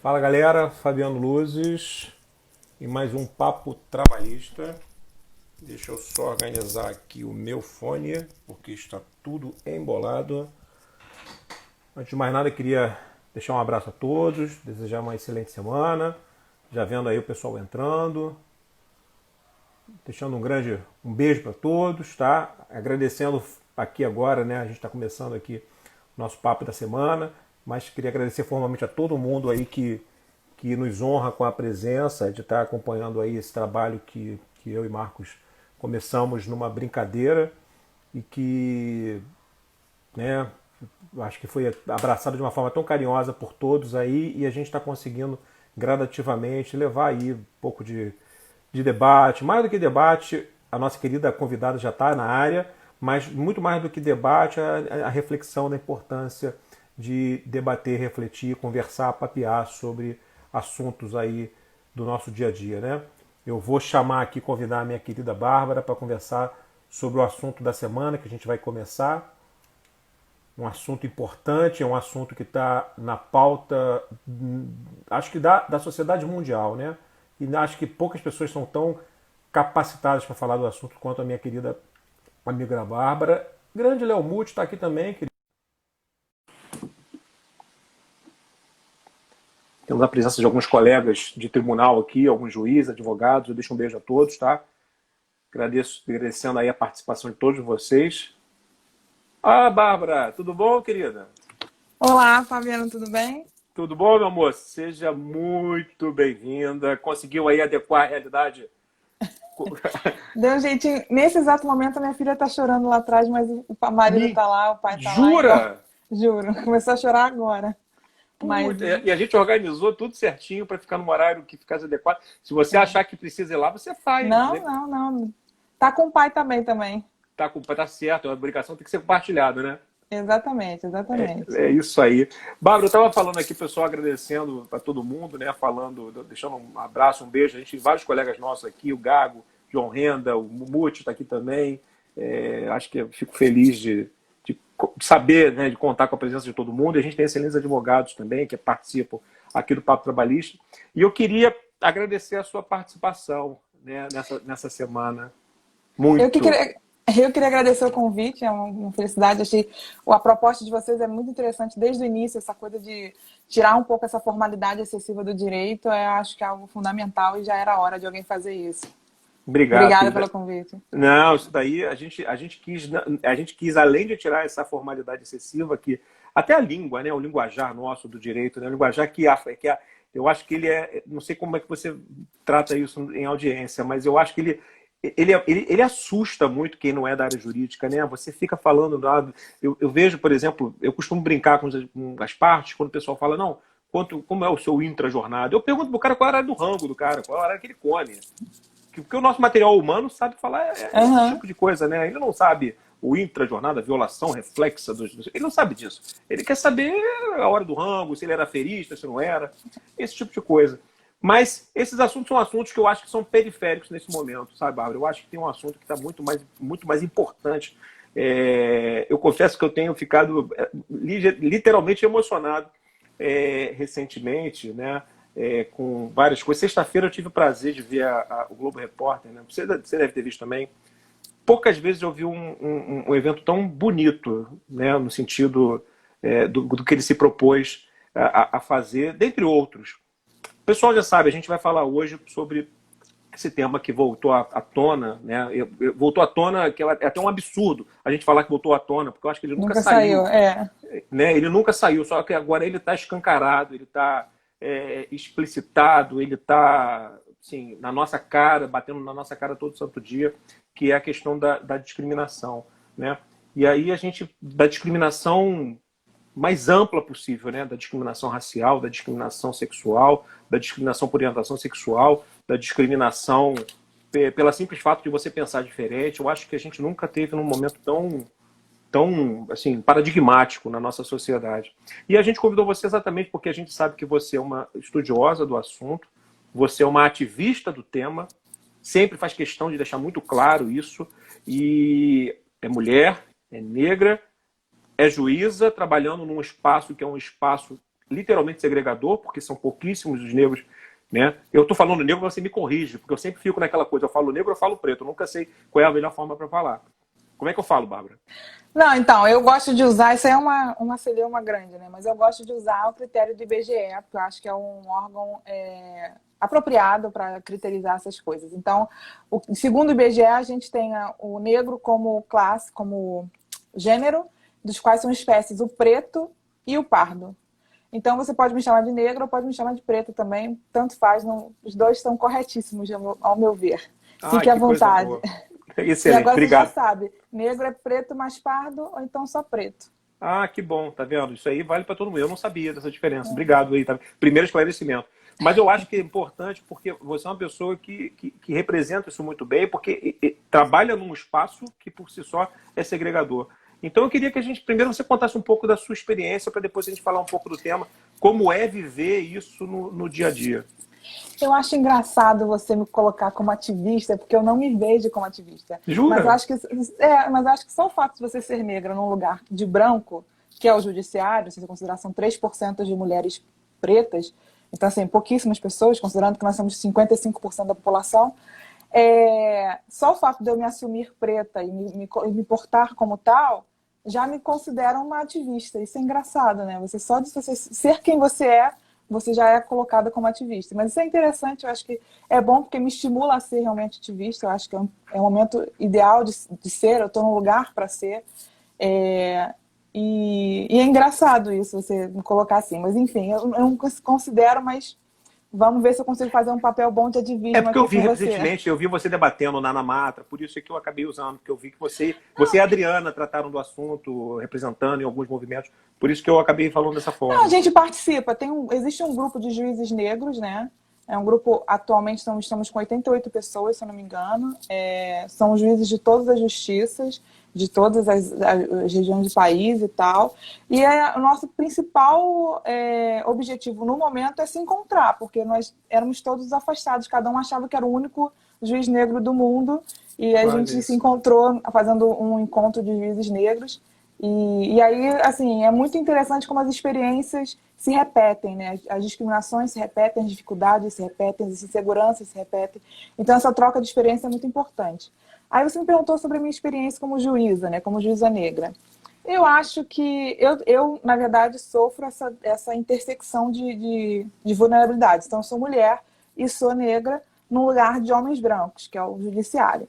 Fala galera, Fabiano Luzes e mais um Papo Trabalhista. Deixa eu só organizar aqui o meu fone, porque está tudo embolado. Antes de mais nada, queria deixar um abraço a todos, desejar uma excelente semana. Já vendo aí o pessoal entrando. Deixando um beijo para todos, tá? Agradecendo aqui agora, né? A gente está começando aqui o nosso papo da semana, mas queria agradecer formalmente a todo mundo aí que nos honra com a presença, de estar acompanhando aí esse trabalho que eu e Marcos começamos numa brincadeira e que, né, acho que foi abraçado de uma forma tão carinhosa por todos aí e a gente está conseguindo gradativamente levar aí um pouco de debate. Mais do que debate, a nossa querida convidada já está na área, mas muito mais do que debate, a reflexão da importância de debater, refletir, conversar, papear sobre assuntos aí do nosso dia a dia, né? Eu vou chamar aqui, convidar a minha querida Bárbara para conversar sobre o assunto da semana que a gente vai começar. Um assunto importante, é um assunto que está na pauta, acho que da sociedade mundial, né? E acho que poucas pessoas são tão capacitadas para falar do assunto quanto a minha querida amiga Bárbara. Grande Léo Muti está aqui também, querido. Temos a presença de alguns colegas de tribunal aqui, alguns juízes, advogados. Eu deixo um beijo a todos, tá? Agradecendo aí a participação de todos vocês. Ah, Bárbara, tudo bom, querida? Olá, Fabiano, tudo bem? Tudo bom, meu amor? Seja muito bem-vinda. Conseguiu aí adequar a realidade? Deu um jeitinho. Nesse exato momento, a minha filha tá chorando lá atrás, mas o marido Me tá lá, o pai tá lá, então, jura? juro, começou a chorar agora. Mas Puta, e a gente organizou tudo certinho para ficar no horário que ficasse adequado. Se você achar que precisa ir lá, você faz. não, não, não. Tá com o pai também. Tá certo, a obrigação tem que ser compartilhada, né? Exatamente, exatamente. É isso aí. Bárbara, eu estava falando aqui, pessoal, agradecendo para todo mundo, né? Falando, deixando um abraço, um beijo. A gente tem vários colegas nossos aqui, o Gago, João Renda, o Mumuti está aqui também. Acho que eu fico feliz de saber, né, de contar com a presença de todo mundo. E a gente tem excelentes advogados também que participam aqui do Papo Trabalhista. E eu queria agradecer a sua participação, né, nessa semana. Eu que Muito. queria, eu queria agradecer o convite, é uma felicidade. Achei a proposta de vocês é muito interessante desde o início, essa coisa de tirar um pouco essa formalidade excessiva do direito. Acho que é algo fundamental e já era hora de alguém fazer isso. Obrigado, Obrigada pelo querida. convite. Não, isso daí a gente quis, além de tirar essa formalidade excessiva, que até a língua, né, o linguajar nosso do direito, né, o linguajar eu acho que ele não sei como é que você trata isso em audiência, mas eu acho que ele assusta muito quem não é da área jurídica, né? Você fica falando, eu vejo, por exemplo, eu costumo brincar com as partes, quando o pessoal fala, não, como é o seu intra-jornada? Eu pergunto pro cara qual é a área do rango do cara, qual é a área que ele come. Porque o nosso material humano sabe falar esse Aham. tipo de coisa, né? Ele não sabe o intra-jornada, violação reflexa. Ele não sabe disso. Ele quer saber a hora do rango, se ele era aferista, se não era, esse tipo de coisa. Mas esses assuntos são assuntos que eu acho que são periféricos nesse momento, sabe, Bárbara? Eu acho que tem um assunto que está muito mais importante. Eu confesso que eu tenho ficado literalmente emocionado recentemente, né? Com várias coisas. Sexta-feira eu tive o prazer de ver o Globo Repórter, né? Você deve ter visto também. Poucas vezes eu vi um evento tão bonito, né? No sentido do que ele se propôs a fazer, dentre outros. O pessoal já sabe, a gente vai falar hoje sobre esse tema que voltou à tona, né? Voltou à tona, que é até um absurdo a gente falar que voltou à tona, porque eu acho que ele nunca Nunca saiu, saiu, é. né? Ele nunca saiu, só que agora ele está escancarado, ele está explicitado, ele está assim, na nossa cara, batendo na nossa cara todo santo dia, que é a questão da discriminação, né? E aí a gente, da discriminação mais ampla possível, né? Da discriminação racial, da discriminação sexual, da discriminação por orientação sexual, da discriminação pelo simples fato de você pensar diferente. Eu acho que a gente nunca teve num momento tão assim, paradigmático na nossa sociedade. E a gente convidou você exatamente porque a gente sabe que você é uma estudiosa do assunto, você é uma ativista do tema, sempre faz questão de deixar muito claro isso, e é mulher, é negra, é juíza, trabalhando num espaço que é um espaço literalmente segregador, porque são pouquíssimos os negros, né? Eu estou falando negro, você me corrige, porque eu sempre fico naquela coisa, eu falo negro, eu falo preto, eu nunca sei qual é a melhor forma para falar. Como é que eu falo, Bárbara? Não, então, eu gosto de usar, isso aí é uma celeuma grande, né? Mas eu gosto de usar o critério do IBGE, porque eu acho que é um órgão apropriado para criterizar essas coisas. Então, segundo o IBGE, a gente tem o negro como classe, como gênero, dos quais são espécies o preto e o pardo. Então, você pode me chamar de negro ou pode me chamar de preto também, tanto faz, não, os dois estão corretíssimos, ao meu ver. Ai, Fique à que coisa vontade. boa. E Excelente, agora você já obrigado. sabe, negro é preto mais pardo ou então só preto. Ah, que bom, tá vendo? Isso aí vale para todo mundo. Eu não sabia dessa diferença. Obrigado aí, tá? Primeiro esclarecimento. Mas eu acho que é importante porque você é uma pessoa que representa isso muito bem, porque trabalha num espaço que por si só é segregador. Então eu queria que a gente, primeiro você contasse um pouco da sua experiência, para depois a gente falar um pouco do tema, como é viver isso no dia a dia. Eu acho engraçado você me colocar como ativista, porque eu não me vejo como ativista. Mas eu Jura? acho que, só o fato de você ser negra num lugar de branco, que é o judiciário, se você considerar são 3% de mulheres pretas, então, assim, pouquíssimas pessoas, considerando que nós somos 55% da população, só o fato de eu me assumir preta e me portar como tal, já me considera uma ativista. Isso é engraçado, né? Só de você ser quem você já é colocada como ativista. Mas isso é interessante, eu acho que é bom porque me estimula a ser realmente ativista, eu acho que é um momento ideal de ser, eu estou num lugar para ser. E é engraçado isso, você me colocar assim. Mas enfim, eu não considero, mas vamos ver se eu consigo fazer um papel bom de É ativismo porque eu aqui vi com você. recentemente, eu vi você debatendo na Matra, por isso é que eu acabei usando, porque eu vi que você e a Adriana trataram do assunto, representando em alguns movimentos, por isso que eu acabei falando dessa Não, a forma. gente participa. Existe um grupo de juízes negros, né? É um grupo, atualmente estamos com 88 pessoas, se eu não me engano. São juízes de todas as justiças, de todas as regiões do país e tal. E o nosso principal objetivo no momento é se encontrar, porque nós éramos todos afastados, cada um achava que era o único juiz negro do mundo. E a Quase gente se isso. encontrou fazendo um encontro de juízes negros. E aí, assim, é muito interessante como as experiências se repetem, né? As discriminações se repetem, as dificuldades se repetem, as inseguranças se repetem. Então, essa troca de experiência é muito importante. Aí você me perguntou sobre a minha experiência como juíza, né? Como juíza negra. Eu acho que na verdade, sofro essa intersecção de vulnerabilidades. Então, eu sou mulher e sou negra num lugar de homens brancos, que é o judiciário.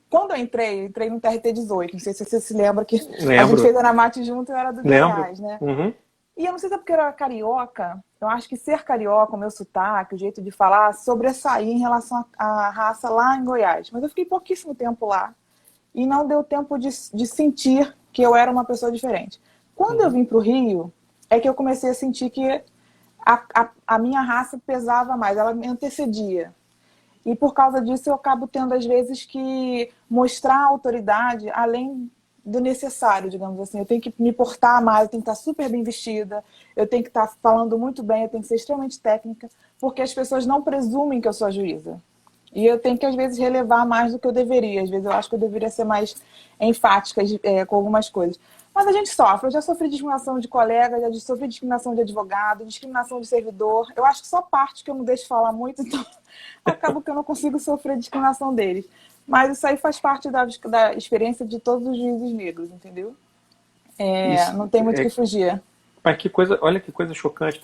Quando eu entrei no TRT-18, não sei se você se lembra que a gente Lembro, fez a Anamate junto, eu era do lembro. DEAS, né? Uhum. E eu não sei se é porque eu era carioca, eu acho que ser carioca, o meu sotaque, o jeito de falar, sobressair em relação à raça lá em Goiás. Mas eu fiquei pouquíssimo tempo lá e não deu tempo de sentir que eu era uma pessoa diferente. Quando eu vim para o Rio, é que eu comecei a sentir que a minha raça pesava mais, ela me antecedia. E por causa disso eu acabo tendo, às vezes, que mostrar a autoridade além do necessário, digamos assim. Eu tenho que me portar mais, eu tenho que estar super bem vestida, eu tenho que estar falando muito bem, eu tenho que ser extremamente técnica, porque as pessoas não presumem que eu sou a juíza. E eu tenho que, às vezes, relevar mais do que eu deveria. Às vezes eu acho que eu deveria ser mais enfática com algumas coisas. Mas a gente sofre. Eu já sofri discriminação de colega, já sofri discriminação de advogado, discriminação de servidor. Eu acho que só parte que eu não deixo falar muito, então acabo que eu não consigo sofrer discriminação deles. Mas isso aí faz parte da experiência de todos os juízes negros, entendeu? Isso, Não tem muito o que fugir. mas que coisa, olha que coisa chocante.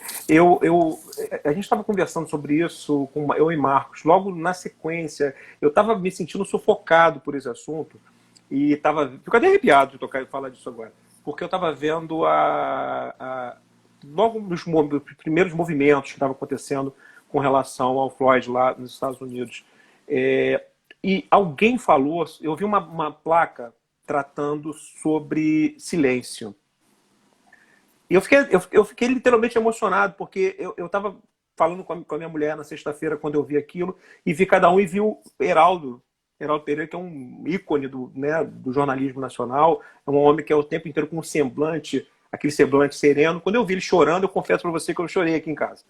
A gente estava conversando sobre isso com eu e Marcos. Logo na sequência, eu estava me sentindo sufocado por esse assunto e fico até arrepiado de tocar e falar disso agora, porque eu estava vendo logo nos primeiros movimentos que estavam acontecendo com relação ao Floyd lá nos Estados Unidos. E alguém falou, eu vi uma placa tratando sobre silêncio. E eu fiquei literalmente emocionado, porque eu estava falando com a minha mulher na sexta-feira, quando eu vi aquilo, e vi cada um e vi o Heraldo Pereira, que é um ícone do jornalismo nacional, é um homem que é o tempo inteiro com um semblante, aquele semblante sereno. Quando eu vi ele chorando, eu confesso para você que eu chorei aqui em casa.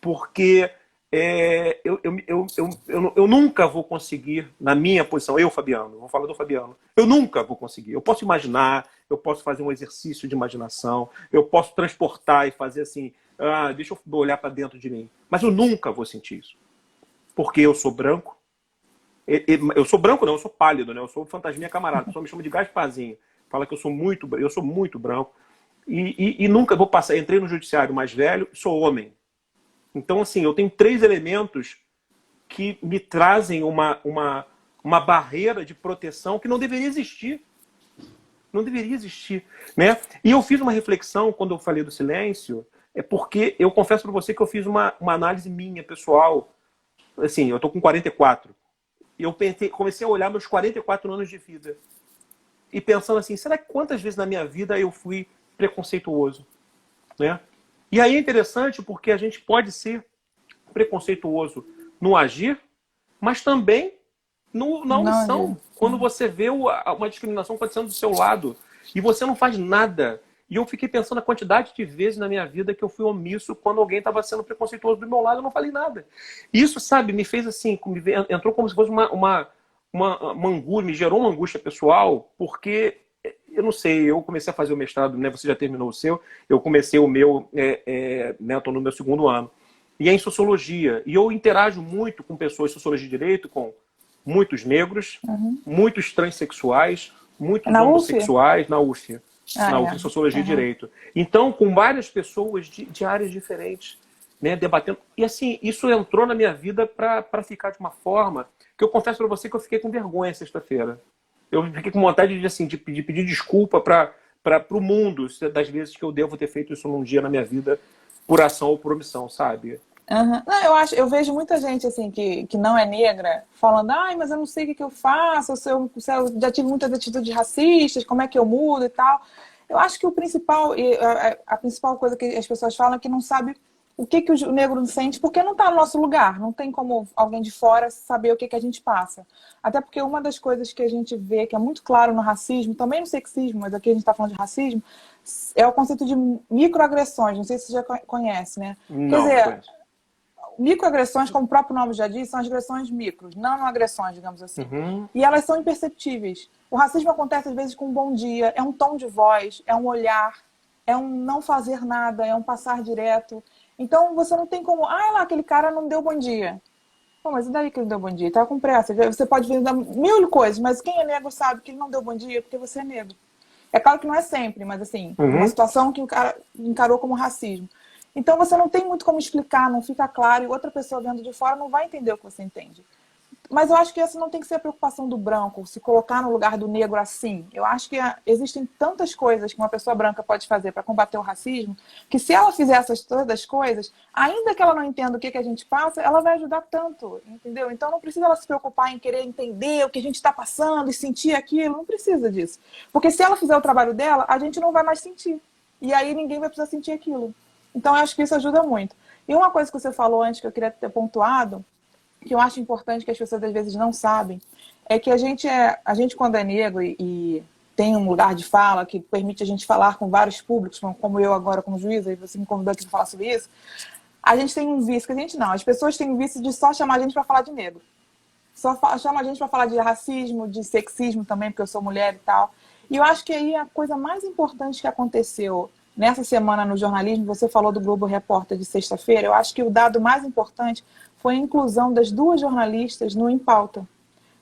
Porque eu nunca vou conseguir, na minha posição, eu, Fabiano, vou falar do Fabiano, eu nunca vou conseguir. Eu posso imaginar, eu posso fazer um exercício de imaginação, eu posso transportar e fazer assim, deixa eu olhar para dentro de mim. Mas eu nunca vou sentir isso. Porque eu sou branco. Eu sou branco, não, eu sou pálido, né? Eu sou fantasminha camarada. O pessoal me chama de Gasparzinho. Fala que eu sou muito branco. E nunca vou passar. Entrei no judiciário mais velho, sou homem. Então, assim, eu tenho 3 elementos que me trazem uma barreira de proteção que não deveria existir. Não deveria existir, né? E eu fiz uma reflexão quando eu falei do silêncio, porque eu confesso para você que eu fiz uma análise minha, pessoal. Assim, eu tô com 44. E eu comecei a olhar meus 44 anos de vida. E pensando assim, será que quantas vezes na minha vida eu fui preconceituoso? Né? E aí é interessante porque a gente pode ser preconceituoso no agir, mas também na omissão. Quando você vê uma discriminação acontecendo do seu lado e você não faz nada. E eu fiquei pensando a quantidade de vezes na minha vida que eu fui omisso quando alguém estava sendo preconceituoso do meu lado, eu não falei nada. E isso, sabe, me fez assim, entrou como se fosse uma angústia, me gerou uma angústia pessoal, porque, eu não sei, eu comecei a fazer o mestrado, né? Você já terminou o seu, eu comecei o meu, né? Estou no meu 2º ano. E é em sociologia. E eu interajo muito com pessoas de sociologia de direito, com muitos negros, muitos transexuais, muitos homossexuais, na UF. Na UF, Sociologia e Direito. Então, com várias pessoas de áreas diferentes, né, debatendo. E assim, isso entrou na minha vida para ficar de uma forma que eu confesso para você que eu fiquei com vergonha sexta-feira. Eu fiquei com vontade de pedir desculpa para o mundo das vezes que eu devo ter feito isso num dia na minha vida, por ação ou por omissão, sabe? Não, eu vejo muita gente assim que não é negra falando, mas eu não sei o que eu faço, se eu já tive muitas atitudes racistas, como é que eu mudo e tal. Eu acho que a principal coisa que as pessoas falam é que não sabe o que o negro sente, porque não está no nosso lugar, não tem como alguém de fora saber o que a gente passa. Até porque uma das coisas que a gente vê, que é muito claro no racismo, também no sexismo, mas aqui a gente está falando de racismo, é o conceito de microagressões, não sei se você já conhece, né? Não, quer dizer, microagressões, como o próprio nome já diz, são as agressões micros, não agressões, digamos assim. E elas são imperceptíveis. O racismo acontece, às vezes, com um bom dia, é um tom de voz, é um olhar, é um não fazer nada, é um passar direto. Então, você não tem como... lá, aquele cara não deu bom dia. Pô, mas e daí que ele deu bom dia? Ele tava com pressa. Você pode ver 1000 coisas, mas quem é negro sabe que ele não deu bom dia porque você é negro. É claro que não é sempre, mas assim, uma situação que o cara encarou como racismo. Então você não tem muito como explicar, não fica claro, e outra pessoa vendo de fora não vai entender o que você entende. Mas eu acho que essa não tem que ser a preocupação do branco, se colocar no lugar do negro assim. Eu acho que existem tantas coisas que uma pessoa branca pode fazer para combater o racismo, que se ela fizer essas todas as coisas, ainda que ela não entenda o que a gente passa, ela vai ajudar tanto, entendeu? Então não precisa ela se preocupar em querer entender o que a gente está passando e sentir aquilo, não precisa disso. Porque se ela fizer o trabalho dela, a gente não vai mais sentir. E aí ninguém vai precisar sentir aquilo. Então eu acho que isso ajuda muito. E uma coisa que você falou antes, que eu queria ter pontuado, que eu acho importante, que as pessoas às vezes não sabem, é que a gente quando é negro e tem um lugar de fala que permite a gente falar com vários públicos, como eu agora como juíza, e você me convidou aqui para falar sobre isso, a gente tem um vício, que a gente não, as pessoas têm um vício de só chamar a gente para falar de negro. Só chama a gente para falar de racismo, de sexismo também, porque eu sou mulher e tal. E eu acho que aí a coisa mais importante que aconteceu nessa semana no jornalismo, você falou do Globo Repórter de sexta-feira, eu acho que o dado mais importante foi a inclusão das 2 jornalistas no Em Pauta,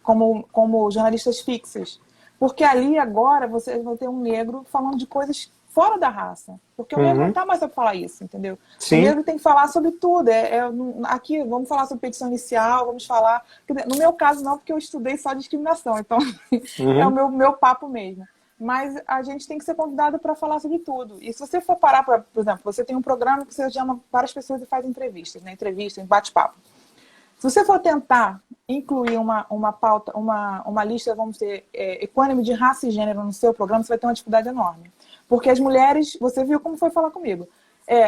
como jornalistas fixas. Porque ali agora você vai ter um negro falando de coisas fora da raça. Porque o negro não está mais para falar isso, entendeu? Sim. O negro tem que falar sobre tudo. Aqui, vamos falar sobre petição inicial, vamos falar... No meu caso não, porque eu estudei só discriminação, então é o meu papo mesmo. Mas a gente tem que ser convidado para falar sobre tudo. E se você for parar, por exemplo, você tem um programa que você chama várias pessoas e faz entrevistas, né? Entrevista, bate-papo. Se você for tentar incluir uma pauta, uma lista, vamos dizer, equânime de raça e gênero no seu programa, você vai ter uma dificuldade enorme. Porque as mulheres, você viu como foi falar comigo.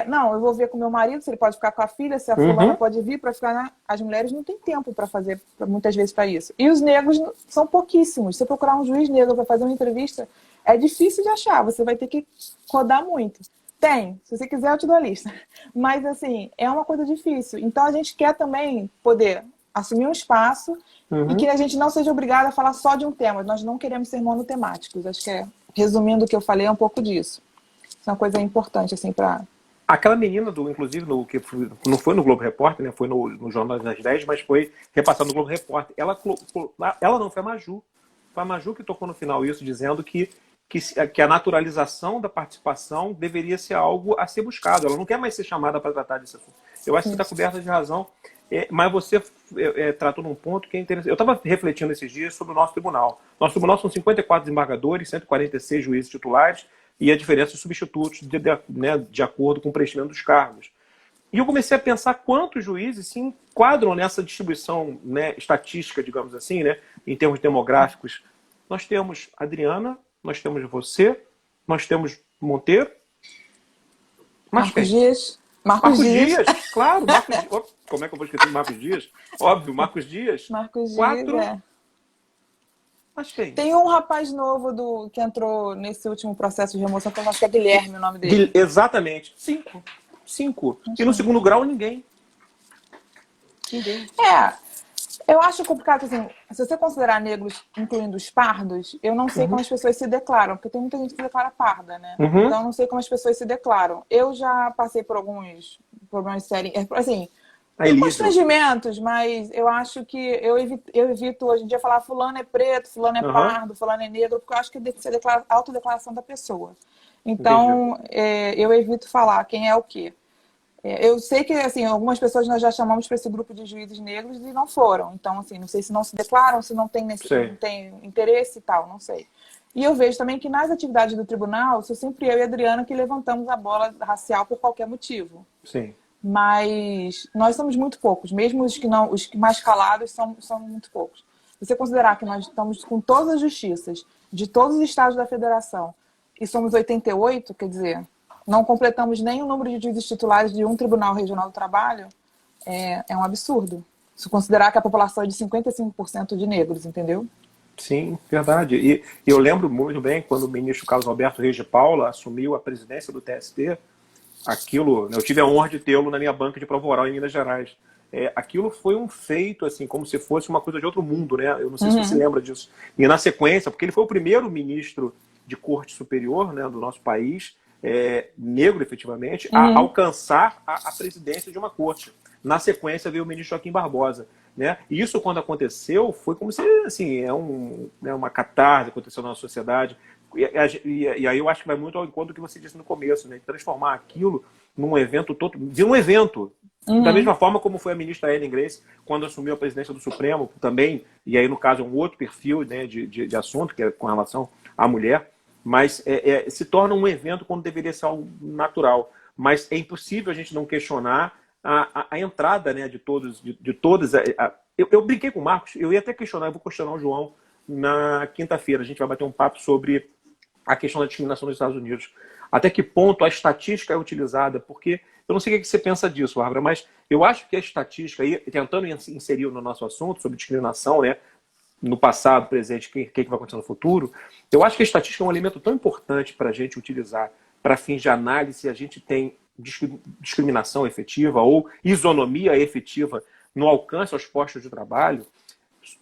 Não, eu vou ver com meu marido, se ele pode ficar com a filha, se a fulana pode vir para ficar... As mulheres não têm tempo para fazer, muitas vezes, para isso. E os negros são pouquíssimos. Se você procurar um juiz negro para fazer uma entrevista, é difícil de achar. Você vai ter que rodar muito. Tem, se você quiser eu te dou a lista. Mas assim, é uma coisa difícil. Então a gente quer também poder assumir um espaço e que a gente não seja obrigado a falar só de um tema. Nós não queremos ser monotemáticos. Acho que resumindo o que eu falei, é um pouco disso. Isso é uma coisa importante, assim, para... Aquela menina, inclusive, não foi no Globo Repórter, né? Foi no Jornal das 10, mas foi repassado no Globo Repórter. Ela não, foi a Maju. Foi a Maju que tocou no final isso, dizendo que a naturalização da participação deveria ser algo a ser buscado. Ela não quer mais ser chamada para tratar desse assunto. Eu acho que você está coberta de razão, mas você tratou num ponto que é interessante. Eu estava refletindo esses dias sobre o nosso tribunal. Nosso tribunal são 54 desembargadores, 146 juízes titulares e a diferença de substitutos de acordo com o preenchimento dos cargos. E eu comecei a pensar quantos juízes se enquadram nessa distribuição, né, estatística, digamos assim, né, em termos demográficos. Nós temos Adriana, nós temos você, nós temos Monteiro. Marcos Dias. Marcos Dias, claro. Como é que eu vou esquecer Marcos Dias? Óbvio, Marcos Dias. Marcos Dias, 4. Mas quem? Tem um rapaz novo que entrou nesse último processo de remoção, que eu acho que é Guilherme o nome dele. Exatamente. 5. E no segundo grau, ninguém. Eu acho complicado, assim, se você considerar negros, incluindo os pardos, eu não sei como as pessoas se declaram, porque tem muita gente que se declara parda, né? Então eu não sei como as pessoas se declaram. Eu já passei por alguns problemas sérios, assim, constrangimentos, mas eu acho que eu evito hoje em dia falar fulano é preto, fulano é pardo, fulano é negro, porque eu acho que tem que ser autodeclaração da pessoa. Então, eu evito falar quem é o quê. Eu sei que, assim, algumas pessoas nós já chamamos para esse grupo de juízes negros e não foram. Então, assim, não sei se não se declaram, se não tem interesse e tal, não sei. E eu vejo também que nas atividades do tribunal, sou sempre eu e a Adriana que levantamos a bola racial por qualquer motivo. Sim. Mas nós somos muito poucos, mesmo os que mais calados são muito poucos. Se você considerar que nós estamos com todas as justiças de todos os estados da federação e somos 88, quer dizer, não completamos nem o número de juízes titulares de um tribunal regional do trabalho, é um absurdo. Se considerar que a população é de 55% de negros, entendeu? Sim, verdade. E eu lembro muito bem quando o ministro Carlos Alberto Reis de Paula assumiu a presidência do TST, eu tive a honra de tê-lo na minha banca de prova oral em Minas Gerais. Aquilo foi um feito, assim, como se fosse uma coisa de outro mundo, né? Eu não sei se você lembra disso. E na sequência, porque ele foi o primeiro ministro de corte superior, né, do nosso país, negro, efetivamente, a alcançar a presidência de uma corte. Na sequência veio o ministro Joaquim Barbosa. Né? E isso, quando aconteceu, foi como se, assim, uma catarse aconteceu na sociedade. E aí eu acho que vai muito ao encontro do que você disse no começo, né? Transformar aquilo num evento de um evento. Da mesma forma como foi a ministra Ellen Grace, quando assumiu a presidência do Supremo, também, e aí no caso é um outro perfil, né, de assunto, que é com relação à mulher, mas se torna um evento quando deveria ser algo natural. Mas é impossível a gente não questionar a entrada, né, de todas. Eu brinquei com o Marcos, eu ia até questionar, eu vou questionar o João na quinta-feira. A gente vai bater um papo sobre a questão da discriminação nos Estados Unidos. Até que ponto a estatística é utilizada, porque eu não sei o que você pensa disso, Bárbara, mas eu acho que a estatística, tentando inserir no nosso assunto sobre discriminação, né, no passado, presente, o que vai acontecer no futuro, eu acho que a estatística é um elemento tão importante para a gente utilizar para fins de análise. A gente tem discriminação efetiva ou isonomia efetiva no alcance aos postos de trabalho.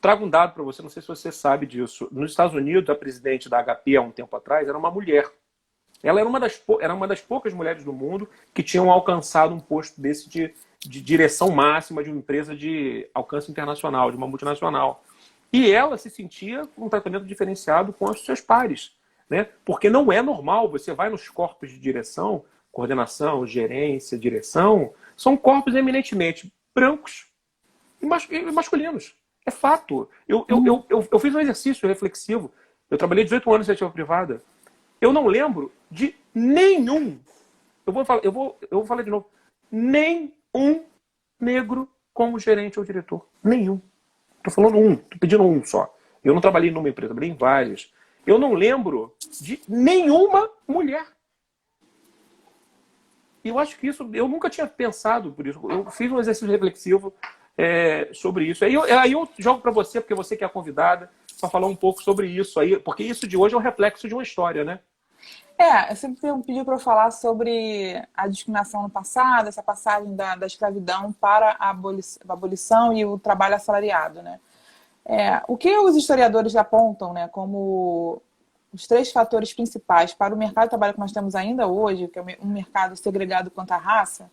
Trago um dado para você, não sei se você sabe disso. Nos Estados Unidos, a presidente da HP, há um tempo atrás, era uma mulher. Ela era uma das poucas mulheres do mundo que tinham alcançado um posto desse de direção máxima de uma empresa de alcance internacional, de uma multinacional. E ela se sentia com um tratamento diferenciado com os seus pares, né? Porque não é normal, você vai nos corpos de direção, coordenação, gerência, direção, são corpos eminentemente brancos e masculinos. É fato. Eu fiz um exercício reflexivo. Eu trabalhei 18 anos em iniciativa privada. Eu não lembro de nenhum, eu vou falar de novo, nenhum negro como gerente ou diretor. Nenhum. Estou falando estou pedindo um só. Eu não trabalhei numa empresa, trabalhei em várias. Eu não lembro de nenhuma mulher. E eu acho que isso, eu nunca tinha pensado por isso. Eu fiz um exercício reflexivo sobre isso. Aí eu jogo para você, porque você que é a convidada, para falar um pouco sobre isso aí, porque isso de hoje é um reflexo de uma história, né? Você pediu para eu falar sobre a discriminação no passado, essa passagem da escravidão para a abolição e o trabalho assalariado, né? O que os historiadores apontam, né, como os três fatores principais para o mercado de trabalho que nós temos ainda hoje, que é um mercado segregado quanto à raça,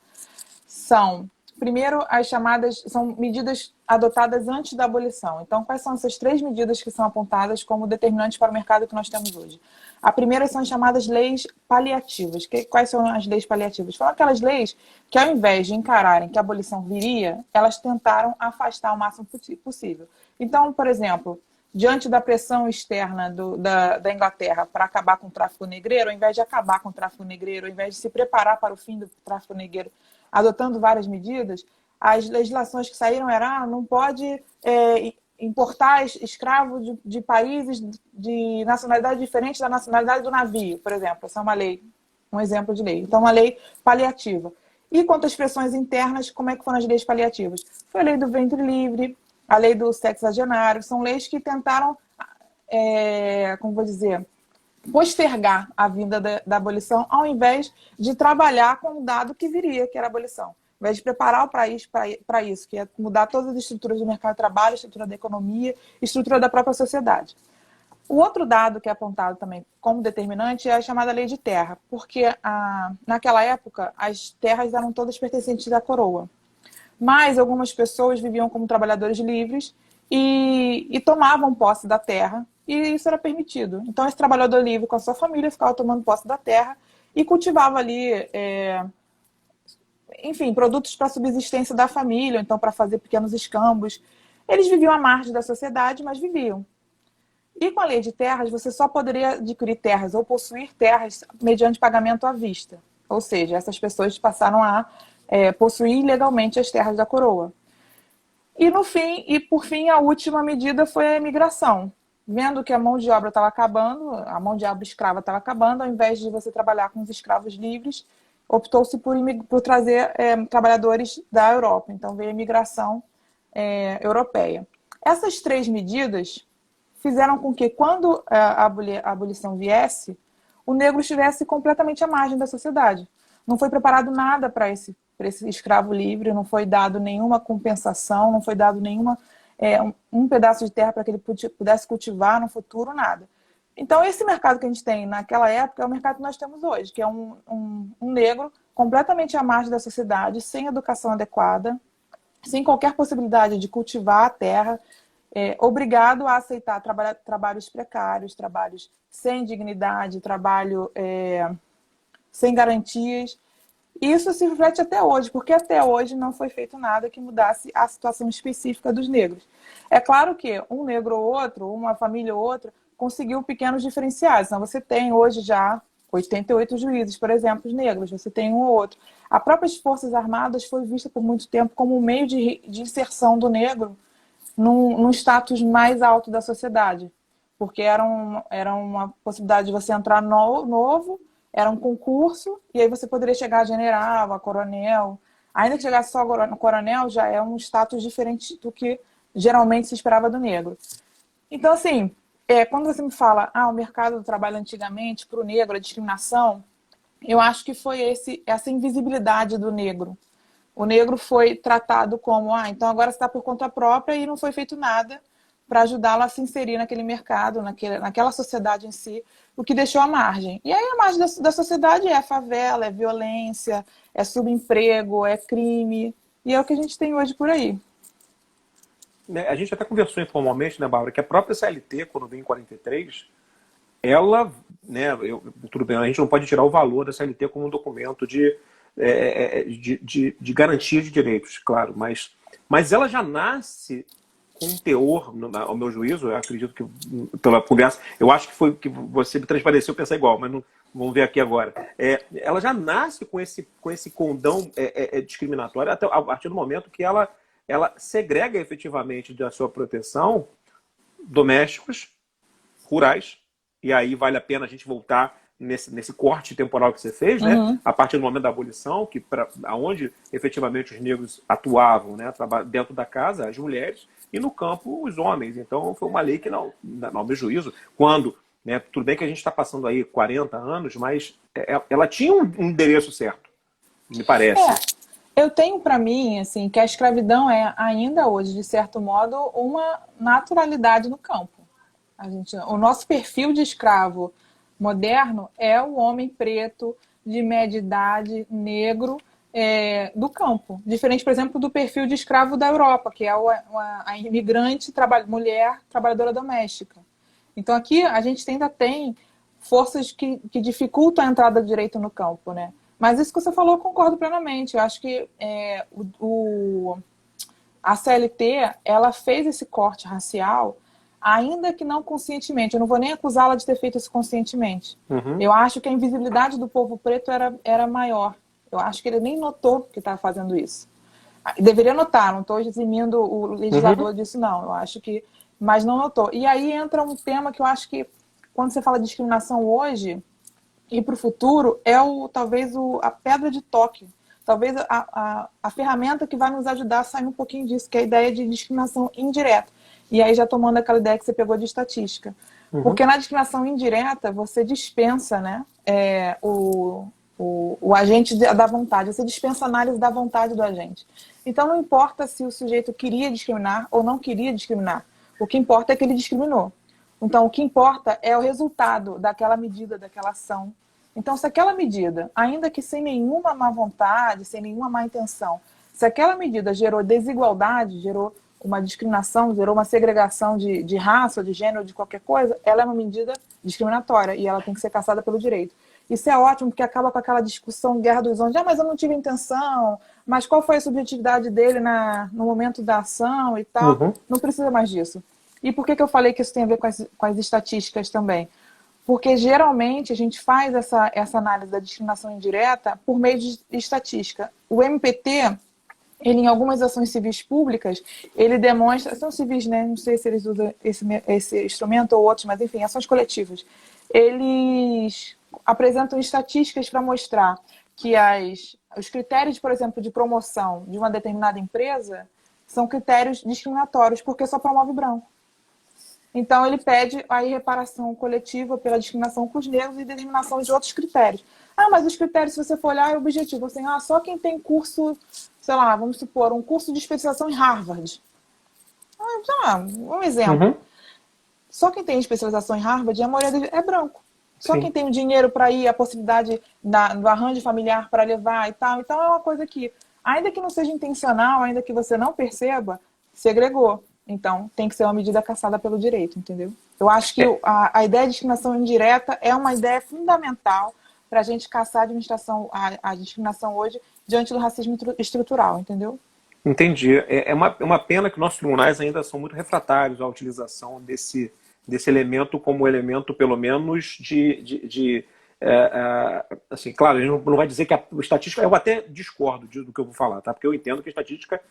são, primeiro, as chamadas, são medidas adotadas antes da abolição. Então, quais são essas três medidas que são apontadas como determinantes para o mercado que nós temos hoje? A primeira são as chamadas leis paliativas. Quais são as leis paliativas? São aquelas leis que, ao invés de encararem que a abolição viria, elas tentaram afastar o máximo possível. Então, por exemplo, diante da pressão externa da Inglaterra para acabar com o tráfico negreiro, ao invés de acabar com o tráfico negreiro, ao invés de se preparar para o fim do tráfico negreiro, adotando várias medidas, as legislações que saíram eram não pode importar escravos de países de nacionalidade diferente da nacionalidade do navio, por exemplo. Essa é uma lei, um exemplo de lei. Então, uma lei paliativa. E quanto às pressões internas, como é que foram as leis paliativas? Foi a lei do ventre livre, a lei do sexagenário, são leis que tentaram, como vou dizer, postergar a vinda da abolição, ao invés de trabalhar com o dado que viria, que era a abolição. Ao invés de preparar o país para isso, que é mudar todas as estruturas do mercado de trabalho, estrutura da economia, estrutura da própria sociedade. O outro dado que é apontado também como determinante é a chamada lei de terra, porque naquela época as terras eram todas pertencentes à coroa. Mas algumas pessoas viviam como trabalhadores livres e tomavam posse da terra, e isso era permitido. Então, esse trabalhador livre com a sua família ficava tomando posse da terra e cultivava ali, enfim, produtos para a subsistência da família, então para fazer pequenos escambos. Eles viviam à margem da sociedade, mas viviam. E com a lei de terras, você só poderia adquirir terras ou possuir terras mediante pagamento à vista. Ou seja, essas pessoas passaram a possuir legalmente as terras da coroa. E por fim, a última medida foi a imigração. Vendo que a mão de obra estava acabando, a mão de obra escrava estava acabando, ao invés de você trabalhar com os escravos livres, optou-se por trazer trabalhadores da Europa. Então veio a imigração europeia. Essas três medidas fizeram com que, quando a abolição viesse, o negro estivesse completamente à margem da sociedade. Não foi preparado nada para esse escravo livre, não foi dado nenhuma compensação, não foi dado nenhuma um pedaço de terra para que ele pudesse cultivar no futuro, nada. Então, esse mercado que a gente tem naquela época é o mercado que nós temos hoje, que é um negro completamente à margem da sociedade, sem educação adequada, sem qualquer possibilidade de cultivar a terra, obrigado a aceitar trabalhos precários, trabalhos sem dignidade, trabalho sem garantias. E isso se reflete até hoje, porque até hoje não foi feito nada que mudasse a situação específica dos negros. É claro que um negro ou outro, uma família ou outra, conseguiu pequenos diferenciais. Então, você tem hoje já 88 juízes, por exemplo, negros, você tem um ou outro. A própria Forças Armadas foi vista por muito tempo como um meio de inserção do negro num status mais alto da sociedade, porque era uma possibilidade de você entrar novo, era um concurso, e aí você poderia chegar a general, a coronel. Ainda que chegasse só a coronel, já é um status diferente do que geralmente se esperava do negro. Então, assim, quando você me fala, o mercado do trabalho antigamente, para o negro, a discriminação, eu acho que foi essa invisibilidade do negro. O negro foi tratado como, então agora você está por conta própria, e não foi feito nada para ajudá-lo a se inserir naquele mercado, naquela sociedade em si, o que deixou a margem. E aí a margem da sociedade é a favela, é violência, é subemprego, é crime, e é o que a gente tem hoje por aí. A gente até conversou informalmente, né, Bárbara, que a própria CLT, quando veio em 43, ela, tudo bem, a gente não pode tirar o valor da CLT como um documento de garantia de direitos, claro, mas ela já nasce com um teor, ao meu juízo, eu acredito que pela conversa, eu acho que foi que você me transpareceu pensar igual, mas não, vamos ver aqui agora. Ela já nasce com esse condão discriminatório a partir do momento que ela segrega efetivamente da sua proteção domésticos, rurais, e aí vale a pena a gente voltar nesse corte temporal que você fez, né? A partir do momento da abolição, aonde efetivamente os negros atuavam, né? Dentro da casa, as mulheres, e no campo, os homens. Então, foi uma lei que, não, ao meu juízo, quando né? Tudo bem que a gente está passando aí 40 anos, mas ela tinha um endereço certo, me parece. Eu tenho para mim, assim, que a escravidão é ainda hoje, de certo modo, uma naturalidade no campo. O nosso perfil de escravo moderno é o homem preto, de média idade, negro, do campo. Diferente, por exemplo, do perfil de escravo da Europa, que é a imigrante, mulher, trabalhadora doméstica. Então aqui a gente ainda tem forças que dificultam a entrada do direito no campo, né? Mas isso que você falou, eu concordo plenamente. Eu acho que a CLT, ela fez esse corte racial, ainda que não conscientemente. Eu não vou nem acusá-la de ter feito isso conscientemente. Uhum. Eu acho que a invisibilidade do povo preto era maior. Eu acho que ele nem notou que estava fazendo isso. Deveria notar, não estou eximindo o legislador disso, não. Eu acho que... Mas não notou. E aí entra um tema que eu acho que, quando você fala de discriminação hoje e para o futuro, talvez a pedra de toque. Talvez a ferramenta que vai nos ajudar a sair um pouquinho disso, que é a ideia de discriminação indireta. E aí já tomando aquela ideia que você pegou de estatística. Porque na discriminação indireta, você dispensa, né, o agente da vontade, você dispensa a análise da vontade do agente. Então não importa se o sujeito queria discriminar ou não queria discriminar. O que importa é que ele discriminou. Então o que importa é o resultado daquela medida, daquela ação. Então se aquela medida, ainda que sem nenhuma má vontade, sem nenhuma má intenção, se aquela medida gerou desigualdade, gerou uma discriminação, gerou uma segregação de raça, de gênero, de qualquer coisa, ela é uma medida discriminatória e ela tem que ser cassada pelo direito. Isso é ótimo, porque acaba com aquela discussão, guerra dos homens. Mas eu não tive intenção, mas qual foi a subjetividade dele no momento da ação e tal. Não precisa mais disso. E por que eu falei que isso tem a ver com as estatísticas também? Porque geralmente a gente faz essa análise da discriminação indireta por meio de estatística. O MPT, ele em algumas ações civis públicas, ele demonstra, são civis, né? Não sei se eles usam esse instrumento ou outros, mas enfim, ações coletivas. Eles apresentam estatísticas para mostrar que os critérios, por exemplo, de promoção de uma determinada empresa são critérios discriminatórios, porque só promove branco. Então, ele pede aí reparação coletiva pela discriminação com os negros e determinação de outros critérios. Mas os critérios, se você for olhar, é objetivo. Assim, só quem tem curso, sei lá, vamos supor, um curso de especialização em Harvard. Sei lá, um exemplo. Só quem tem especialização em Harvard, a maioria é branco. Só Sim. Quem tem o dinheiro para ir, a possibilidade do arranjo familiar para levar e tal. Então, é uma coisa que, ainda que não seja intencional, ainda que você não perceba, segregou. Então, tem que ser uma medida cassada pelo direito, entendeu? Eu acho que a ideia de discriminação indireta é uma ideia fundamental para a gente caçar a discriminação hoje diante do racismo estrutural, entendeu? Entendi. É uma pena que nossos tribunais ainda são muito refratários à utilização desse elemento como elemento, pelo menos, assim, claro, a gente não vai dizer que a estatística... Eu até discordo do que eu vou falar, tá? Porque eu entendo que a estatística,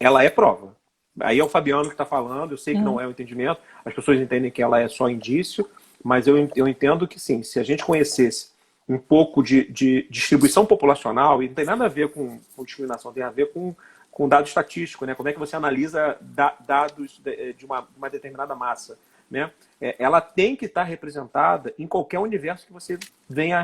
ela é prova. Aí é o Fabiano que está falando, eu sei que não é o entendimento, as pessoas entendem que ela é só indício, mas eu entendo que sim, se a gente conhecesse um pouco de distribuição populacional, e não tem nada a ver com discriminação, tem a ver com dado estatístico, né? Como é que você analisa dados de uma determinada massa, né? Ela tem que estar representada em qualquer universo que você venha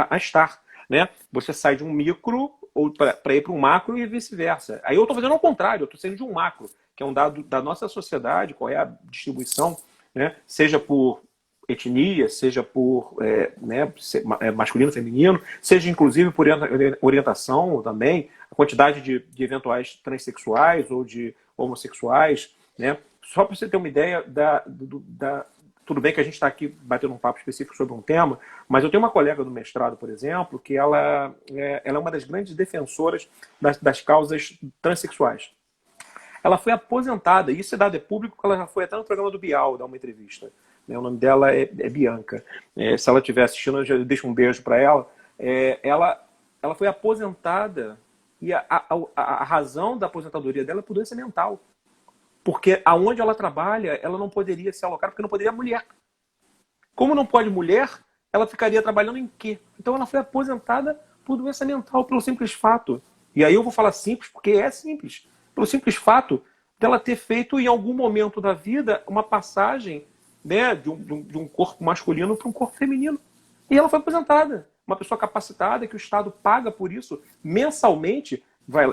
a estar, né? Você sai de um micro ou para ir para um macro e vice-versa. Aí eu estou fazendo ao contrário, eu estou saindo de um macro, que é um dado da nossa sociedade, qual é a distribuição, né? Seja por etnia, seja por masculino, feminino, seja inclusive por orientação também, a quantidade de eventuais transexuais ou de homossexuais, né? Só para você ter uma ideia tudo bem que a gente está aqui batendo um papo específico sobre um tema, mas eu tenho uma colega do mestrado, por exemplo, que ela é uma das grandes defensoras das causas transexuais. Ela foi aposentada, e isso é dado público, ela já foi até no programa do Bial dar uma entrevista. O nome dela é Bianca. Se ela estiver assistindo, eu já deixo um beijo para ela. Ela foi aposentada e a razão da aposentadoria dela é por doença mental. Porque aonde ela trabalha, ela não poderia se alocar, porque não poderia mulher. Como não pode mulher, ela ficaria trabalhando em quê? Então ela foi aposentada por doença mental, pelo simples fato. E aí eu vou falar simples, porque é simples. Pelo simples fato dela ter feito, em algum momento da vida, uma passagem né, de um corpo masculino para um corpo feminino. E ela foi aposentada. Uma pessoa capacitada que o Estado paga por isso mensalmente.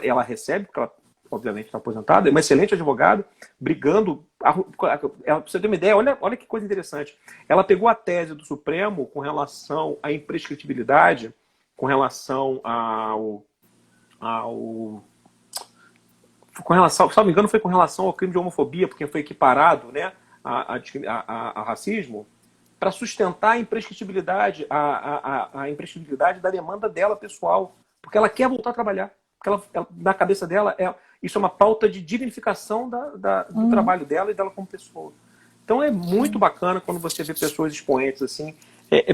Ela recebe, porque ela obviamente está aposentada, é uma excelente advogada, brigando. Para você ter uma ideia, olha que coisa interessante. Ela pegou a tese do Supremo com relação à imprescritibilidade, com relação com relação, se não me engano, foi com relação ao crime de homofobia, porque foi equiparado, né, a racismo, para sustentar a imprescritibilidade, a imprescritibilidade da demanda dela pessoal, porque ela quer voltar a trabalhar. Porque na cabeça dela, isso é uma pauta de dignificação do trabalho dela e dela como pessoa. Então é muito bacana quando você vê pessoas expoentes assim,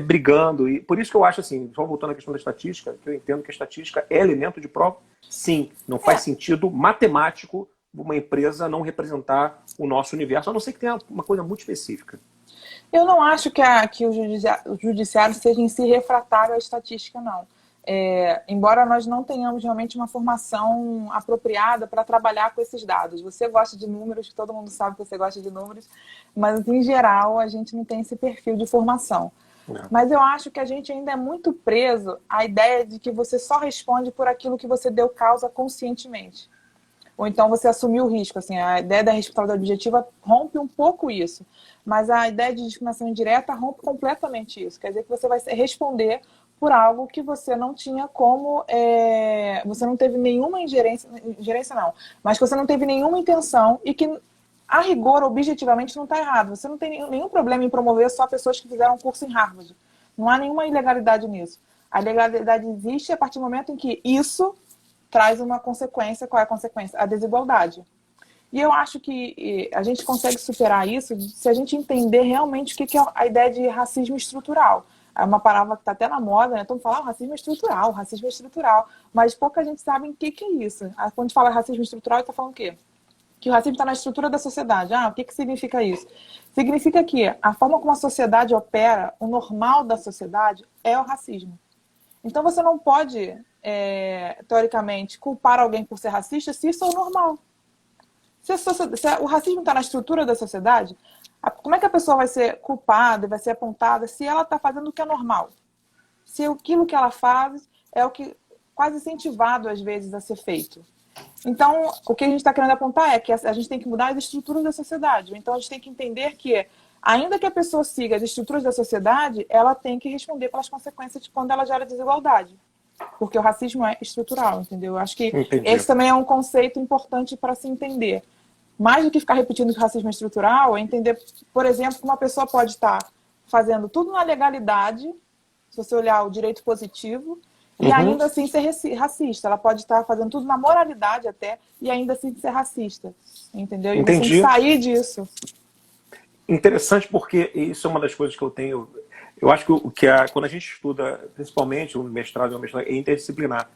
brigando. E por isso que eu acho assim, só voltando à questão da estatística, que eu entendo que a estatística é elemento de prova. Sim, não faz sentido matemático uma empresa não representar o nosso universo, a não ser que tenha uma coisa muito específica. Eu não acho que o judiciário seja em si refratário à estatística, não. Embora nós não tenhamos realmente uma formação apropriada para trabalhar com esses dados. Você gosta de números, todo mundo sabe que você gosta de números, mas em geral a gente não tem esse perfil de formação. Mas eu acho que a gente ainda é muito preso à ideia de que você só responde por aquilo que você deu causa conscientemente. Ou então você assumiu o risco. Assim, a ideia da responsabilidade objetiva rompe um pouco isso. Mas a ideia de discriminação indireta rompe completamente isso. Quer dizer que você vai responder por algo que você não tinha como... você não teve nenhuma ingerência não, mas que você não teve nenhuma intenção e que, a rigor, objetivamente, não está errado. Você não tem nenhum problema em promover só pessoas que fizeram um curso em Harvard. Não há nenhuma ilegalidade nisso. A ilegalidade existe a partir do momento em que isso traz uma consequência. Qual é a consequência? A desigualdade. E eu acho que a gente consegue superar isso se a gente entender realmente o que é a ideia de racismo estrutural. É uma palavra que está até na moda, né? Todo mundo fala, racismo é estrutural. Mas pouca gente sabe o que é isso. Quando a gente fala racismo estrutural, está falando o quê? Que o racismo está na estrutura da sociedade. O que significa isso? Significa que a forma como a sociedade opera, o normal da sociedade, é o racismo. Então você não pode, teoricamente, culpar alguém por ser racista se isso é o normal. Se o racismo está na estrutura da sociedade, como é que a pessoa vai ser culpada, vai ser apontada se ela está fazendo o que é normal? Se aquilo que ela faz é o que quase incentivado, às vezes, a ser feito. Então, o que a gente está querendo apontar é que a gente tem que mudar as estruturas da sociedade. Então, a gente tem que entender que, ainda que a pessoa siga as estruturas da sociedade, ela tem que responder pelas consequências de quando ela gera desigualdade. Porque o racismo é estrutural, entendeu? Eu acho que esse também é um conceito importante para se entender. Mais do que ficar repetindo que o racismo é estrutural, é entender, por exemplo, que uma pessoa pode estar fazendo tudo na legalidade, se você olhar o direito positivo, e ainda assim ser racista. Ela pode estar fazendo tudo na moralidade até, e ainda assim ser racista. Entendeu? E você tem que sair disso. Interessante, porque isso é uma das coisas que eu tenho... Eu acho que quando a gente estuda, principalmente o mestrado é interdisciplinar.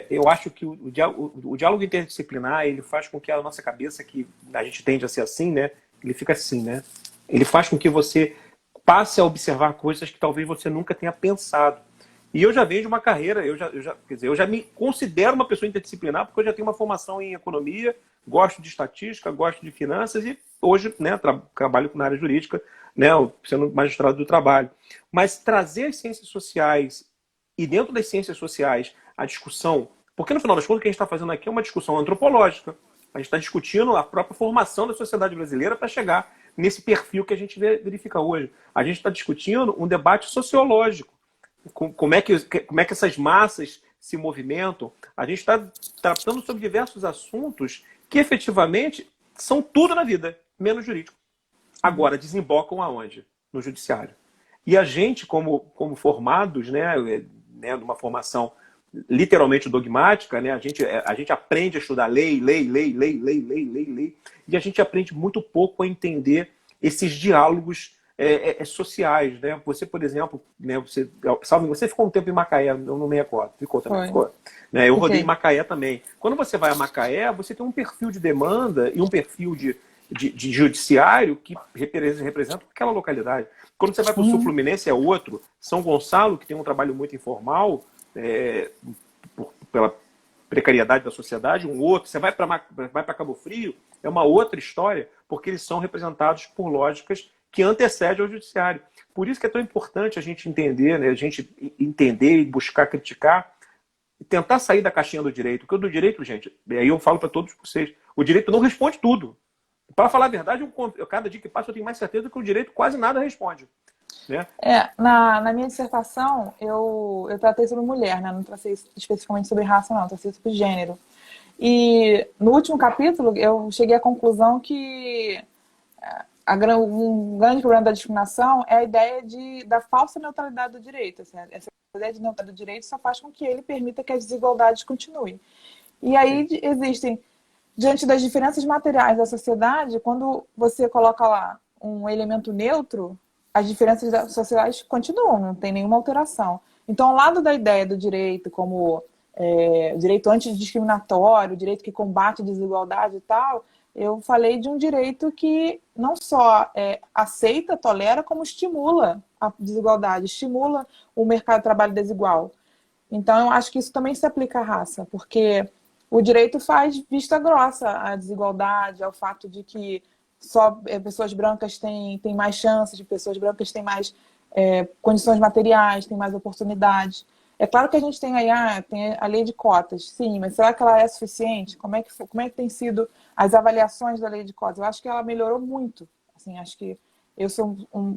Eu acho que o diálogo interdisciplinar, ele faz com que a nossa cabeça, que a gente tende a ser assim, né? Ele fica assim, né? Ele faz com que você passe a observar coisas que talvez você nunca tenha pensado. E eu já venho de uma carreira, eu já me considero uma pessoa interdisciplinar, porque eu já tenho uma formação em economia, gosto de estatística, gosto de finanças e hoje, né, trabalho na área jurídica, né, sendo magistrado do trabalho. Mas trazer as ciências sociais e dentro das ciências sociais a discussão, porque no final das contas o que a gente está fazendo aqui é uma discussão antropológica. A gente está discutindo a própria formação da sociedade brasileira para chegar nesse perfil que a gente verifica hoje. A gente está discutindo um debate sociológico. Como é que essas massas se movimentam. A gente está tratando sobre diversos assuntos que efetivamente são tudo na vida, menos jurídico. Agora, desembocam aonde? No judiciário. E a gente, como formados, né, de uma formação literalmente dogmática, né, a gente aprende a estudar lei, e a gente aprende muito pouco a entender esses diálogos sociais, né? Você, por exemplo, né, você ficou um tempo em Macaé, eu não me recordo. Ficou também, ficou. Né? Eu rodei em Macaé também. Quando você vai a Macaé, você tem um perfil de demanda e um perfil de judiciário que representa aquela localidade. Quando você vai para o Sul Fluminense é outro. São Gonçalo, que tem um trabalho muito informal, pela precariedade da sociedade, um outro. Você vai para Cabo Frio, é uma outra história, porque eles são representados por lógicas que antecede ao judiciário. Por isso que é tão importante a gente entender, né, a gente entender e buscar criticar e tentar sair da caixinha do direito. Porque o do direito, gente, aí eu falo para todos vocês, o direito não responde tudo. Para falar a verdade, cada dia que passa eu tenho mais certeza que o direito quase nada responde. Né? Na minha dissertação, eu tratei sobre mulher, né? Não tratei especificamente sobre raça, não, tratei sobre gênero. E no último capítulo, eu cheguei à conclusão que um grande problema da discriminação é a ideia da falsa neutralidade do direito. Assim, essa ideia de neutralidade do direito só faz com que ele permita que as desigualdades continuem. E aí existem, diante das diferenças materiais da sociedade, quando você coloca lá um elemento neutro, as diferenças sociais continuam, não tem nenhuma alteração. Então, ao lado da ideia do direito como direito antidiscriminatório, direito que combate a desigualdade e tal, eu falei de um direito que não só aceita, tolera, como estimula a desigualdade, estimula o mercado de trabalho desigual. Então, eu acho que isso também se aplica à raça, porque o direito faz vista grossa à desigualdade, ao fato de que só pessoas brancas têm mais chances, pessoas brancas têm mais condições materiais, têm mais oportunidades. É claro que a gente tem aí tem a lei de cotas, sim, mas será que ela é suficiente? Como é que tem sido as avaliações da lei de cotas? Eu acho que ela melhorou muito. Assim, acho que eu sou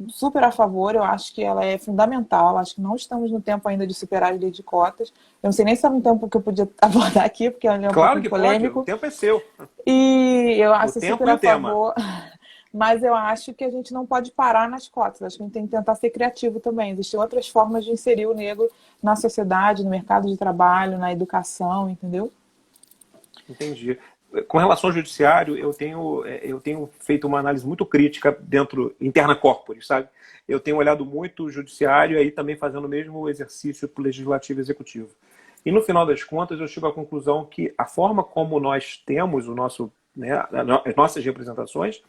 super a favor, eu acho que ela é fundamental, acho que não estamos no tempo ainda de superar a lei de cotas. Eu não sei nem se é um tempo que eu podia abordar aqui, porque é um claro pouco polêmico. Pode, o tempo é seu. E eu acho super a favor, tema. mas eu acho que a gente não pode parar nas cotas, acho que a gente tem que tentar ser criativo também. Existem outras formas de inserir o negro na sociedade, no mercado de trabalho, na educação, entendeu? Entendi. Com relação ao judiciário, eu tenho feito uma análise muito crítica interna corporis, sabe? Eu tenho olhado muito o judiciário e aí também fazendo o mesmo exercício para o legislativo e executivo. E no final das contas, eu chego à conclusão que a forma como nós temos as nossas representações,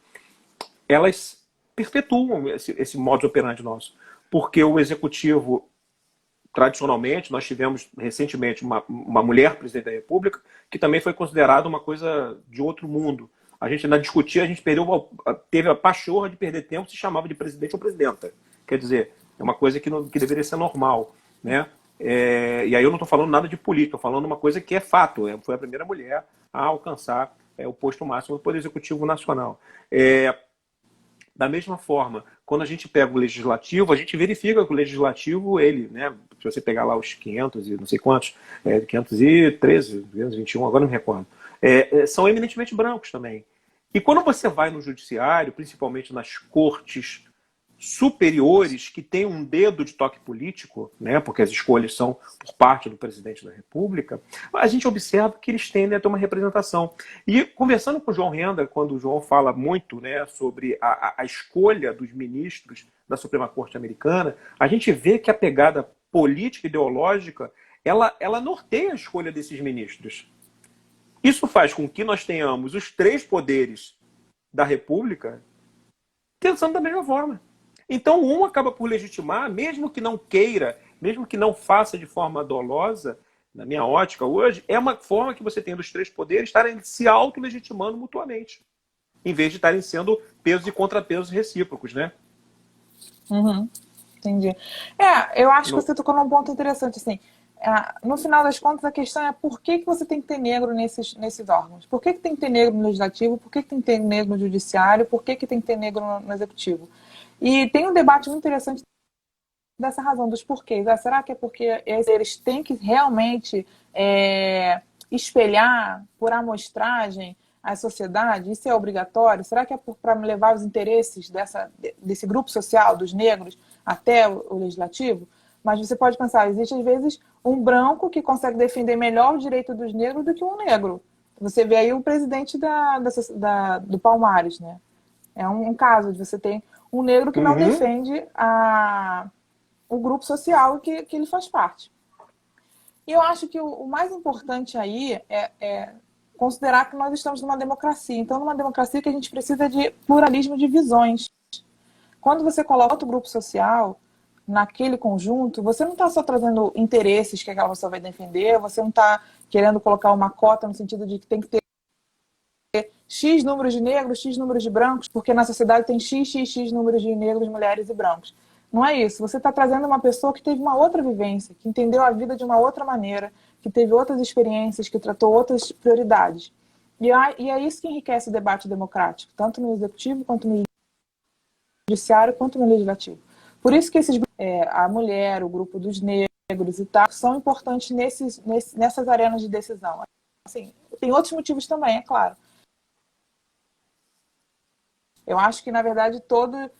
elas perpetuam esse modus operandi nosso. Porque o executivo, tradicionalmente, nós tivemos recentemente uma mulher presidente da República, que também foi considerada uma coisa de outro mundo. A gente, na discutir, a gente teve a pachorra de perder tempo, se chamava de presidente ou presidenta. Quer dizer, é uma coisa que deveria ser normal. Né? E aí eu não estou falando nada de política, estou falando uma coisa que é fato. Foi a primeira mulher a alcançar o posto máximo do Poder Executivo Nacional. Da mesma forma, quando a gente pega o legislativo, a gente verifica que o legislativo, né, se você pegar lá os 500 e não sei quantos, 513, 521, agora não me recordo, são eminentemente brancos também. E quando você vai no judiciário, principalmente nas cortes superiores, que têm um dedo de toque político, né, porque as escolhas são por parte do presidente da República, a gente observa que eles tendem a ter uma representação. E conversando com o João Renda, quando o João fala muito, né, sobre a escolha dos ministros da Suprema Corte Americana, a gente vê que a pegada política e ideológica, ela norteia a escolha desses ministros. Isso faz com que nós tenhamos os três poderes da República pensando da mesma forma. Então, um acaba por legitimar, mesmo que não queira, mesmo que não faça de forma dolosa, na minha ótica hoje, é uma forma que você tem dos três poderes estarem se auto-legitimando mutuamente, em vez de estarem sendo pesos e contrapesos recíprocos, né? Uhum, entendi. Eu acho que você tocou num ponto interessante, assim. No final das contas, a questão é por que você tem que ter negro nesses órgãos? Por que tem que ter negro no legislativo? Por que tem que ter negro no judiciário? Por que tem que ter negro no executivo? E tem um debate muito interessante dessa razão, dos porquês. Será que é porque eles têm que realmente espelhar por amostragem a sociedade? Isso é obrigatório? Será que é para levar os interesses desse grupo social, dos negros, até o legislativo? Mas você pode pensar, existe às vezes um branco que consegue defender melhor o direito dos negros do que um negro. Você vê aí o presidente do Palmares, né? É um caso de você ter um negro que não defende o grupo social que ele faz parte. E eu acho que o mais importante aí é considerar que nós estamos numa democracia. Então, numa democracia que a gente precisa de pluralismo de visões. Quando você coloca outro grupo social naquele conjunto, você não está só trazendo interesses que aquela pessoa vai defender, você não está querendo colocar uma cota no sentido de que tem que ter X números de negros, X números de brancos, porque na sociedade tem X números de negros, mulheres e brancos. Não é isso. Você está trazendo uma pessoa que teve uma outra vivência, que entendeu a vida de uma outra maneira, que teve outras experiências, que tratou outras prioridades. E é isso que enriquece o debate democrático, tanto no executivo, quanto no judiciário, quanto no legislativo. Por isso que a mulher, o grupo dos negros e tal, são importantes nessas arenas de decisão. Assim, tem outros motivos também, é claro. Eu acho que, na verdade, todas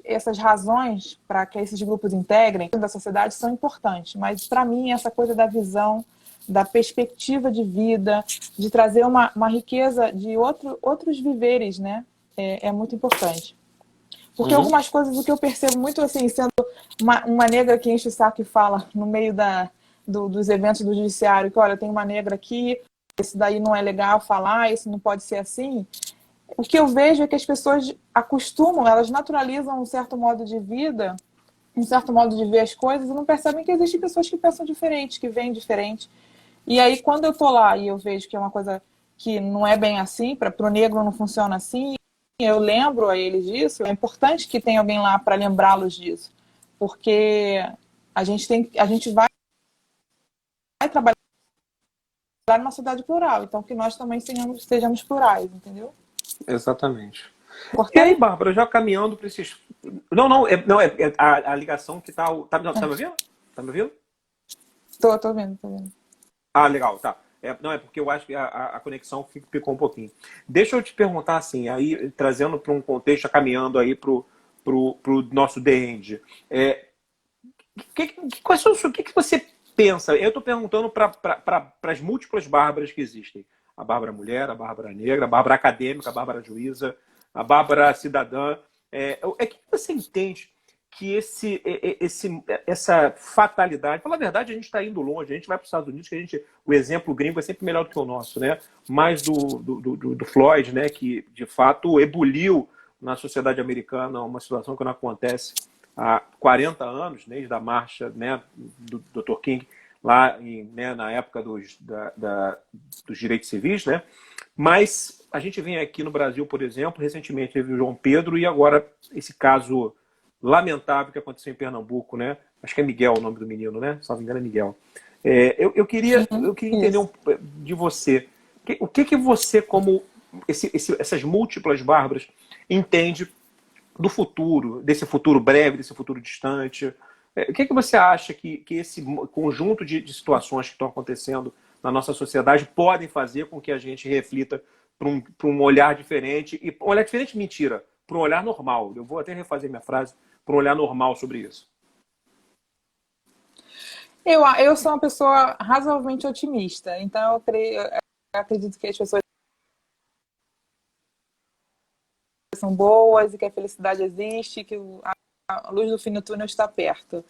essas razões para que esses grupos integrem da sociedade são importantes. Mas, para mim, essa coisa da visão, da perspectiva de vida, de trazer uma riqueza de outros viveres, né, é muito importante. Porque algumas coisas, o que eu percebo muito, assim, sendo uma negra que enche o saco e fala no meio dos eventos do judiciário, que, olha, tem uma negra aqui, isso daí não é legal falar, isso não pode ser assim. O que eu vejo é que as pessoas acostumam, elas naturalizam um certo modo de vida, um certo modo de ver as coisas e não percebem que existem pessoas que pensam diferente, que veem diferente. E aí, quando eu tô lá e eu vejo que é uma coisa que não é bem assim, para o negro não funciona assim, eu lembro a eles disso, é importante que tenha alguém lá para lembrá-los disso. Porque a gente vai trabalhar numa sociedade plural, então que nós também sejamos plurais, entendeu? Exatamente. Importante. E aí, Bárbara, já caminhando para esses. Não, é a ligação que tá. Tá me ouvindo? Tá me ouvindo? Tô vendo. Ah, legal, tá. Não, é porque eu acho que a conexão ficou um pouquinho. Deixa eu te perguntar assim, aí trazendo para um contexto, caminhando aí pro nosso The End. O que você pensa? Eu estou perguntando para as múltiplas Bárbaras que existem. A Bárbara mulher, a Bárbara negra, a Bárbara acadêmica, a Bárbara juíza, a Bárbara cidadã. Que você entende que essa fatalidade... Pela verdade, a gente está indo longe. A gente vai para os Estados Unidos, que o exemplo gringo é sempre melhor do que o nosso, né? Mais do Floyd, né? Que, de fato, ebuliu na sociedade americana uma situação que não acontece há 40 anos, desde a marcha, né, do Dr. King, lá na época dos direitos civis, né? Mas a gente vem aqui no Brasil, por exemplo, recentemente teve o João Pedro e agora esse caso lamentável que aconteceu em Pernambuco, né? Acho que é Miguel o nome do menino, né? Se não me engano é Miguel. Eu queria entender de você, o que você, como essas múltiplas Bárbaras, entende do futuro, desse futuro breve, desse futuro distante. O que você acha que esse conjunto de situações que estão acontecendo na nossa sociedade podem fazer com que a gente reflita para um olhar diferente, e um olhar diferente, mentira, para um olhar normal. Eu vou até refazer minha frase, para um olhar normal sobre isso. Eu sou uma pessoa razoavelmente otimista, então eu acredito que as pessoas são boas e que a felicidade existe, que a luz do fim do túnel está perto.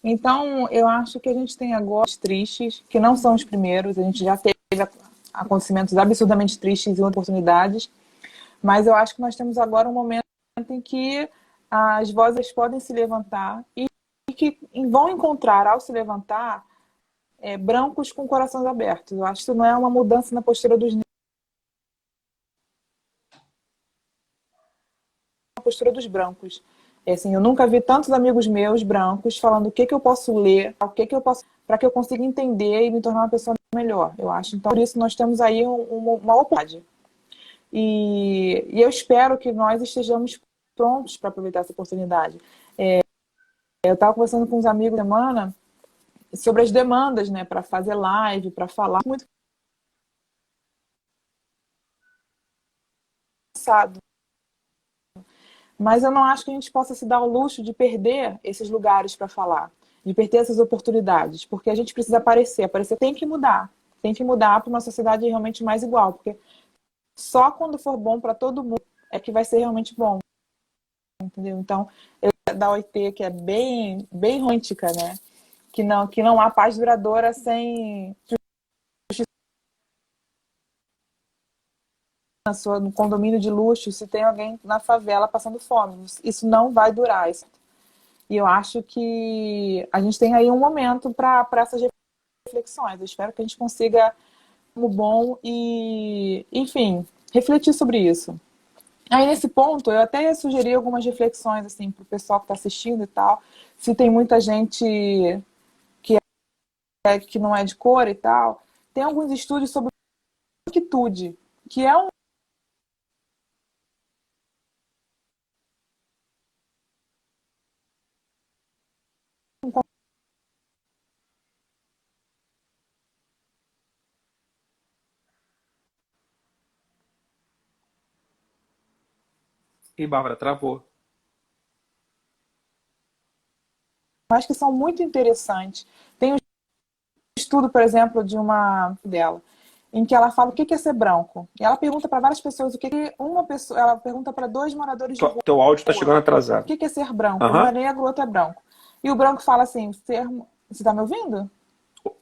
Então, eu acho que a gente tem agora tristes, que não são os primeiros, a gente já teve acontecimentos absurdamente tristes e oportunidades, mas eu acho que nós temos agora um momento em que as vozes podem se levantar e que vão encontrar, ao se levantar, brancos com corações abertos. Eu acho que isso não é uma mudança na postura dos negros, na postura dos brancos. Assim, eu nunca vi tantos amigos meus brancos falando o que eu posso ler, o que eu posso, para que eu consiga entender e me tornar uma pessoa melhor, eu acho. Então, por isso, nós temos aí uma oportunidade. E eu espero que nós estejamos prontos para aproveitar essa oportunidade. Eu estava conversando com uns amigos na semana sobre as demandas, né, para fazer live, para falar. Muito cansado. Mas eu não acho que a gente possa se dar o luxo de perder esses lugares para falar, de perder essas oportunidades, porque a gente precisa aparecer. Aparecer tem que mudar para uma sociedade realmente mais igual, porque só quando for bom para todo mundo é que vai ser realmente bom, entendeu? Então, da OIT, que é bem romântica, né? Que não há paz duradoura sem no condomínio de luxo, se tem alguém na favela passando fome. Isso não vai durar. E eu acho que a gente tem aí um momento para essas reflexões. Eu espero que a gente consiga um bom e, enfim, refletir sobre isso. Aí, nesse ponto, eu até ia sugerir algumas reflexões, assim, para o pessoal que está assistindo e tal. Se tem muita gente que não é de cor e tal, tem alguns estudos sobre branquitude, que é um E Bárbara, travou. acho que são muito interessantes. Tem um estudo, por exemplo, de uma dela, em que ela fala o que é ser branco. E ela pergunta para várias pessoas o que uma pessoa, ela pergunta para dois moradores de Teu áudio está rua chegando o atrasado. que é ser branco. Um Aham. é negro, o outro é branco. E o branco fala assim, ser... Você está me ouvindo?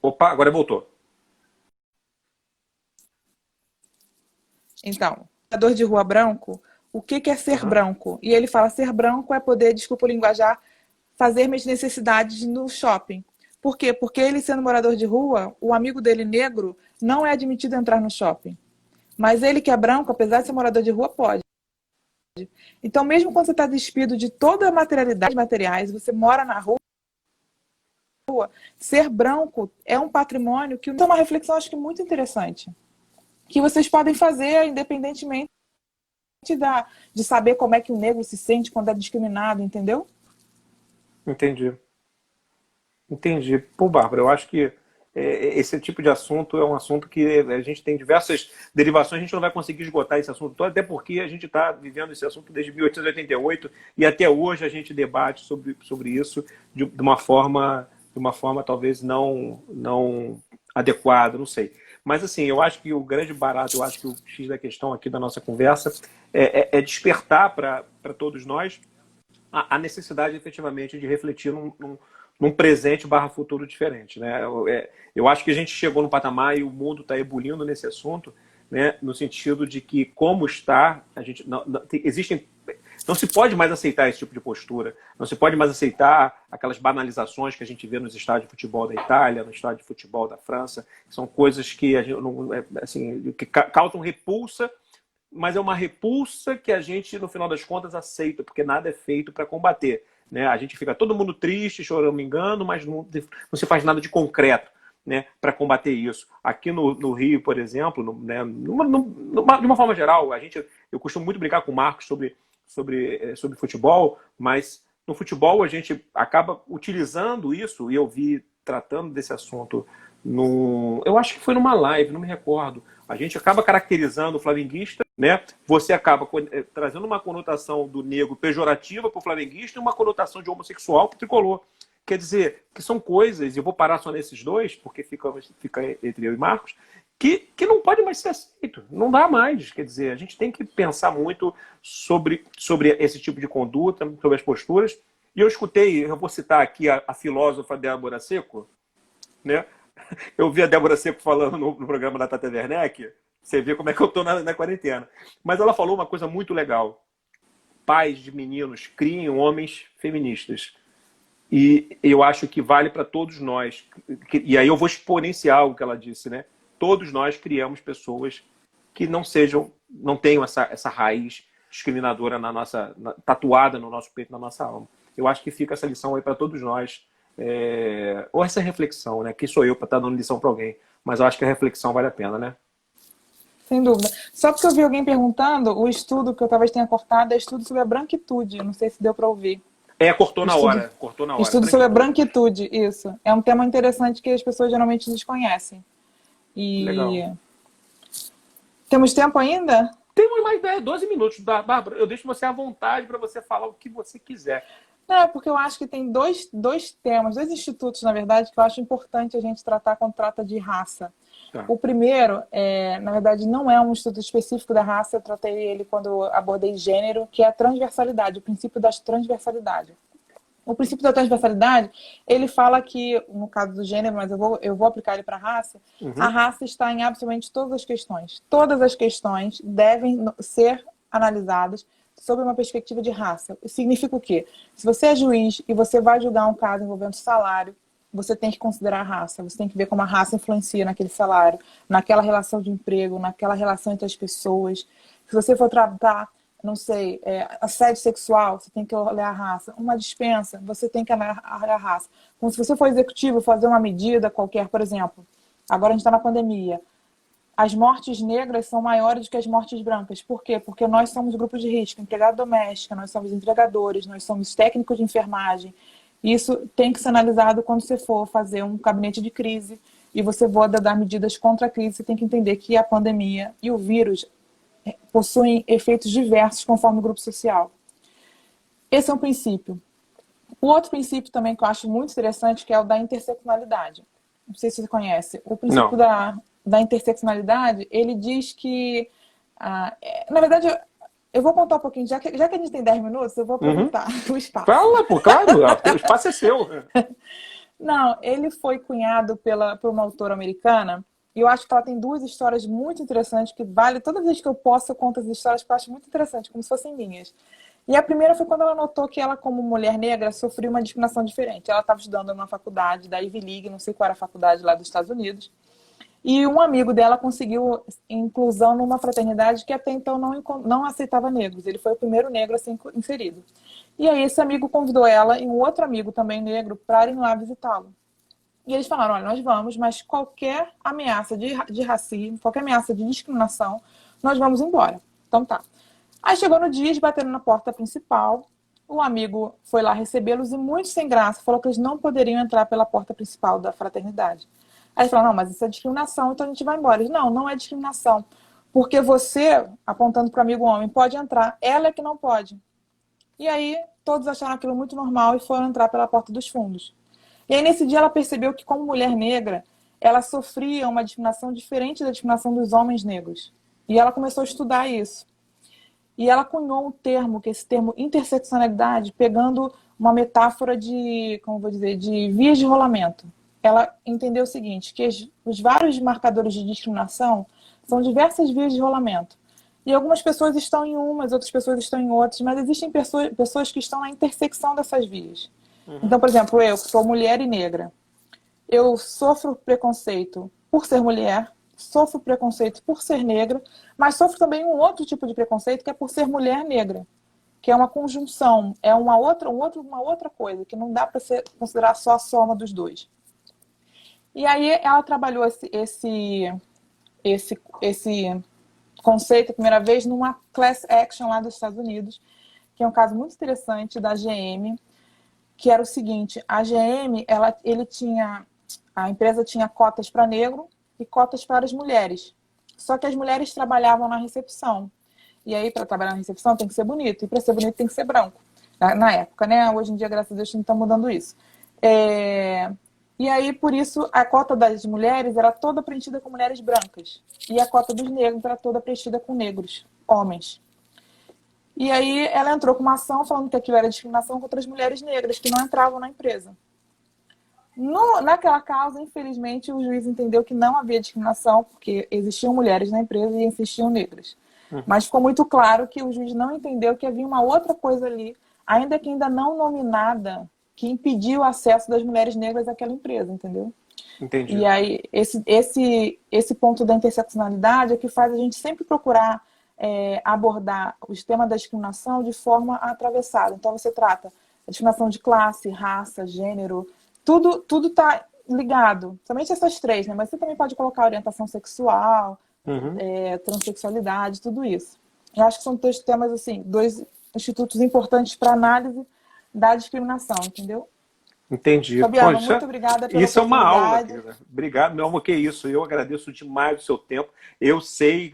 Opa, agora voltou. Então, morador de rua branco, o que é ser Aham. branco? E ele fala, ser branco é poder, desculpa o linguajar, fazer minhas necessidades no shopping. Por quê? Porque ele, sendo morador de rua, o amigo dele negro não é admitido a entrar no shopping. Mas ele que é branco, apesar de ser morador de rua, pode. Então, mesmo quando você está despido de toda a materialidade materiais, você mora na rua, ser branco é um patrimônio que é uma reflexão, acho que muito interessante. Que vocês podem fazer independentemente de saber como é que o negro se sente quando é discriminado, entendeu? Entendi. Entendi. Pô, Bárbara, eu acho que esse tipo de assunto é um assunto que a gente tem diversas derivações, a gente não vai conseguir esgotar esse assunto todo, até porque a gente está vivendo esse assunto desde 1888 e até hoje a gente debate sobre isso de uma forma talvez não adequada, não sei. Mas assim, eu acho que o grande barato, eu acho que o X da questão aqui da nossa conversa é despertar para todos nós a necessidade efetivamente de refletir num presente barra futuro diferente. Né? Eu acho que a gente chegou no patamar e o mundo está ebulindo nesse assunto, né? No sentido de que, como está, a gente não se pode mais aceitar esse tipo de postura, não se pode mais aceitar aquelas banalizações que a gente vê nos estádios de futebol da Itália, no estádio de futebol da França, que são coisas que, a gente, assim, que causam repulsa, mas é uma repulsa que a gente, no final das contas, aceita, porque nada é feito para combater. Né? A gente fica todo mundo triste, chorando, me engano, mas não se faz nada de concreto, né, para combater isso. Aqui no Rio, por exemplo, né, de uma forma geral, eu costumo muito brincar com o Marcos sobre futebol, mas no futebol a gente acaba utilizando isso, e eu vi tratando desse assunto eu acho que foi numa live, não me recordo. A gente acaba caracterizando o flamenguista, né? Você acaba trazendo uma conotação do negro pejorativa para o flamenguista e uma conotação de homossexual para o tricolor. Quer dizer, que são coisas, e eu vou parar só nesses dois, porque fica entre eu e Marcos, que não pode mais ser aceito. Não dá mais. Quer dizer, a gente tem que pensar muito sobre esse tipo de conduta, sobre as posturas. E eu vou citar aqui a filósofa Débora Seco, né? Eu vi a Débora Seco falando no programa da Tata Werneck, você vê como é que eu estou na quarentena. Mas ela falou uma coisa muito legal. Pais de meninos criem homens feministas. E eu acho que vale para todos nós. E aí eu vou exponenciar o que ela disse, né? Todos nós criamos pessoas que não tenham essa raiz discriminadora tatuada no nosso peito, na nossa alma. Eu acho que fica essa lição aí para todos nós. Ou essa reflexão, né? Quem sou eu para estar dando lição para alguém? Mas eu acho que a reflexão vale a pena, né? Sem dúvida. Só porque eu vi alguém perguntando, o estudo que eu talvez tenha cortado é estudo sobre a branquitude. Eu não sei se deu para ouvir. Cortou na hora. Estudo sobre a branquitude, isso. É um tema interessante que as pessoas geralmente desconhecem. E legal. Temos tempo ainda? Temos mais 12 minutos. Bárbara, eu deixo você à vontade para você falar o que você quiser. Porque eu acho que tem dois temas, dois institutos, na verdade, que eu acho importante a gente tratar quando trata de raça. Tá. O primeiro, na verdade, não é um estudo específico da raça, eu tratei ele quando abordei gênero, que é a transversalidade, o princípio da transversalidade. O princípio da transversalidade, ele fala que, no caso do gênero, mas eu vou aplicar ele para a raça, a raça está em absolutamente todas as questões. Todas as questões devem ser analisadas sob uma perspectiva de raça. Significa o quê? Se você é juiz e você vai julgar um caso envolvendo salário, você tem que considerar a raça, você tem que ver como a raça influencia naquele salário, naquela relação de emprego, naquela relação entre as pessoas. Se você for tratar, não sei, assédio sexual, você tem que olhar a raça. Uma dispensa, você tem que olhar a raça. Como se você for executivo, fazer uma medida qualquer, por exemplo, agora a gente está na pandemia, as mortes negras são maiores do que as mortes brancas. Por quê? Porque nós somos grupos de risco, empregada doméstica, nós somos entregadores, nós somos técnicos de enfermagem. Isso tem que ser analisado quando você for fazer um gabinete de crise e você for dar medidas contra a crise. Você tem que entender que a pandemia e o vírus possuem efeitos diversos conforme o grupo social. Esse é um princípio. O outro princípio também que eu acho muito interessante, que é o da interseccionalidade. Não sei se você conhece. O princípio da interseccionalidade, ele diz que... na verdade, eu vou contar um pouquinho. Já que a gente tem 10 minutos, eu vou aproveitar o espaço. Fala, pô, claro, o espaço é seu. Não, ele foi cunhado por uma autora americana, e eu acho que ela tem duas histórias muito interessantes, que vale, toda vez que eu posso, eu conto as histórias que eu acho muito interessantes, como se fossem minhas. E a primeira foi quando ela notou que ela, como mulher negra, sofria uma discriminação diferente. Ela estava estudando numa faculdade da Ivy League, não sei qual era a faculdade lá dos Estados Unidos, e um amigo dela conseguiu inclusão numa fraternidade que até então não aceitava negros. Ele foi o primeiro negro a ser inserido. E aí esse amigo convidou ela e um outro amigo também negro para irem lá visitá-lo. E eles falaram, olha, nós vamos, mas qualquer ameaça de racismo, qualquer ameaça de discriminação, nós vamos embora. Então tá. Aí chegou no dia, eles bateram na porta principal, o amigo foi lá recebê-los e, muito sem graça, falou que eles não poderiam entrar pela porta principal da fraternidade. Aí eles falaram, não, mas isso é discriminação, então a gente vai embora. Eles, não é discriminação, porque você, apontando para o amigo homem, pode entrar, ela é que não pode. E aí todos acharam aquilo muito normal e foram entrar pela porta dos fundos. E aí nesse dia ela percebeu que, como mulher negra, ela sofria uma discriminação diferente da discriminação dos homens negros. E ela começou a estudar isso. E ela cunhou um termo, que é esse termo interseccionalidade, pegando uma metáfora de, como vou dizer, de vias de rolamento. Ela entendeu o seguinte, que os vários marcadores de discriminação são diversas vias de rolamento. E algumas pessoas estão em umas, outras pessoas estão em outras, mas existem pessoas que estão na intersecção dessas vias. Então, por exemplo, eu que sou mulher e negra, eu sofro preconceito por ser mulher, sofro preconceito por ser negra, mas sofro também um outro tipo de preconceito que é por ser mulher negra, que é uma conjunção, é uma outra coisa, que não dá para considerar só a soma dos dois. E aí ela trabalhou esse conceito a primeira vez numa class action lá dos Estados Unidos, que é um caso muito interessante da GM, que era o seguinte, a GM, a empresa tinha cotas para negro e cotas para as mulheres. Só que as mulheres trabalhavam na recepção. E aí, para trabalhar na recepção, tem que ser bonito. E para ser bonito, tem que ser branco. Na época, né? Hoje em dia, graças a Deus, não está mudando isso. E aí, por isso, a cota das mulheres era toda preenchida com mulheres brancas. E a cota dos negros era toda preenchida com negros, homens. E aí, ela entrou com uma ação falando que aquilo era discriminação contra as mulheres negras, que não entravam na empresa. Naquela causa, infelizmente, o juiz entendeu que não havia discriminação, porque existiam mulheres na empresa e existiam negras. Mas ficou muito claro que o juiz não entendeu que havia uma outra coisa ali, ainda que ainda não nominada, que impediu o acesso das mulheres negras àquela empresa, entendeu? Entendi. E aí, esse ponto da interseccionalidade é que faz a gente sempre procurar abordar o tema da discriminação de forma atravessada. Então, você trata a discriminação de classe, raça, gênero, tudo está ligado. Somente essas três, né? Mas você também pode colocar orientação sexual, transexualidade, tudo isso. Eu acho que são dois temas, assim, dois institutos importantes para análise da discriminação, entendeu? Entendi. Fabiano, muito obrigada pela Isso é uma aula, oportunidade. cara. Obrigado, meu amor, que isso. Eu agradeço demais o seu tempo. Eu sei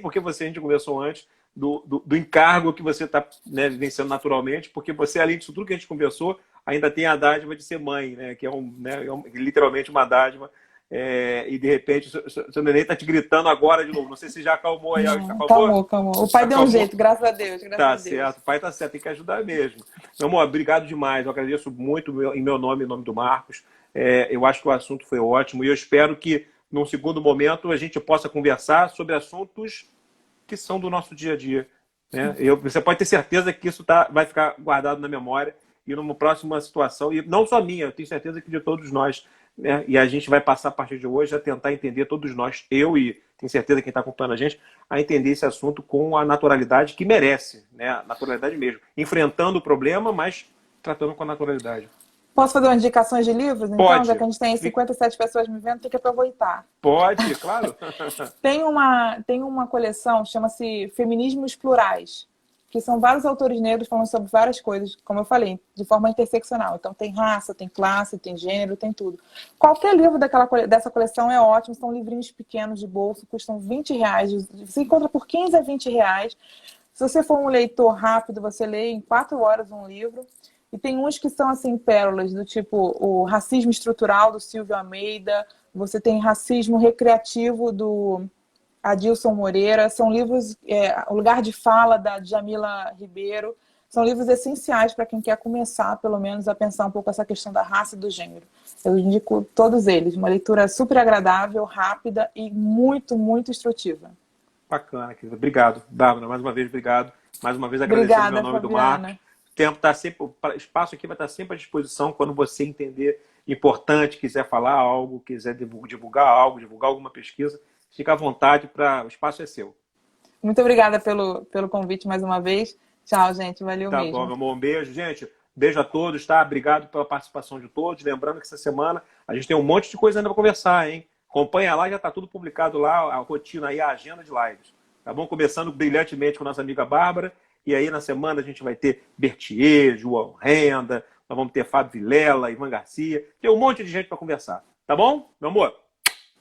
porque a gente conversou antes do encargo que você está, né, vivenciando naturalmente, porque você, além disso tudo que a gente conversou, ainda tem a dádiva de ser mãe, né, que é literalmente uma dádiva. E de repente o seu neném está te gritando agora de novo. Não sei se já acalmou aí. Calmou. O pai deu um jeito, graças a Deus. Tá certo, o pai tá certo, tem que ajudar mesmo. Meu amor, obrigado demais. Eu agradeço muito em meu nome, em nome do Marcos. Eu acho que o assunto foi ótimo e eu espero que, num segundo momento, a gente possa conversar sobre assuntos que são do nosso dia a dia. Né? Você pode ter certeza que isso vai ficar guardado na memória e numa próxima situação, e não só minha, eu tenho certeza que de todos nós, né? E a gente vai passar a partir de hoje a tentar entender, todos nós, eu e tenho certeza quem está acompanhando a gente, a entender esse assunto com a naturalidade que merece, né? A naturalidade mesmo. Enfrentando o problema, mas tratando com a naturalidade. Posso fazer umas indicações de livros? Então, Pode. já que a gente tem 57 pessoas me vendo, tem que aproveitar. Pode, claro. Tem uma coleção, chama-se Feminismos Plurais, que são vários autores negros falando sobre várias coisas, como eu falei, de forma interseccional. Então tem raça, tem classe, tem gênero, tem tudo. Qualquer livro dessa coleção é ótimo, são livrinhos pequenos de bolso, custam R$ 20, você encontra por 15 a R$ 20. Se você for um leitor rápido, você lê em 4 horas um livro. E tem uns que são assim pérolas, do tipo o Racismo Estrutural, do Silvio Almeida, você tem Racismo Recreativo, do Adilson Moreira, são livros, O Lugar de Fala, da Djamila Ribeiro, são livros essenciais para quem quer começar, pelo menos, a pensar um pouco essa questão da raça e do gênero. Eu indico todos eles, uma leitura super agradável, rápida e muito, muito instrutiva. Bacana, querida. Obrigado, Bárbara, mais uma vez, obrigado. Mais uma vez agradecendo Obrigada, meu nome do Fabiana. Marcos. Tempo tá sempre, o espaço aqui vai estar sempre à disposição quando você entender importante, quiser falar algo, quiser divulgar algo, divulgar alguma pesquisa, fica à vontade, o espaço é seu. Muito obrigada pelo convite mais uma vez. Tchau, gente. Valeu Tá mesmo. bom, meu amor. Um beijo, gente. Beijo a todos, tá? Obrigado pela participação de todos. Lembrando que essa semana a gente tem um monte de coisa ainda para conversar, hein? Acompanha lá, já tá tudo publicado lá, a rotina aí, a agenda de lives. Tá bom? Começando brilhantemente com nossa amiga Bárbara. E aí, na semana, a gente vai ter Berthier, João Renda, nós vamos ter Fábio Vilela, Ivan Garcia. Tem um monte de gente para conversar. Tá bom? Meu amor,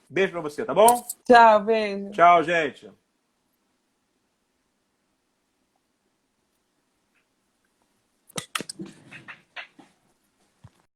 beijo para você, tá bom? Tchau, beijo. Tchau, gente.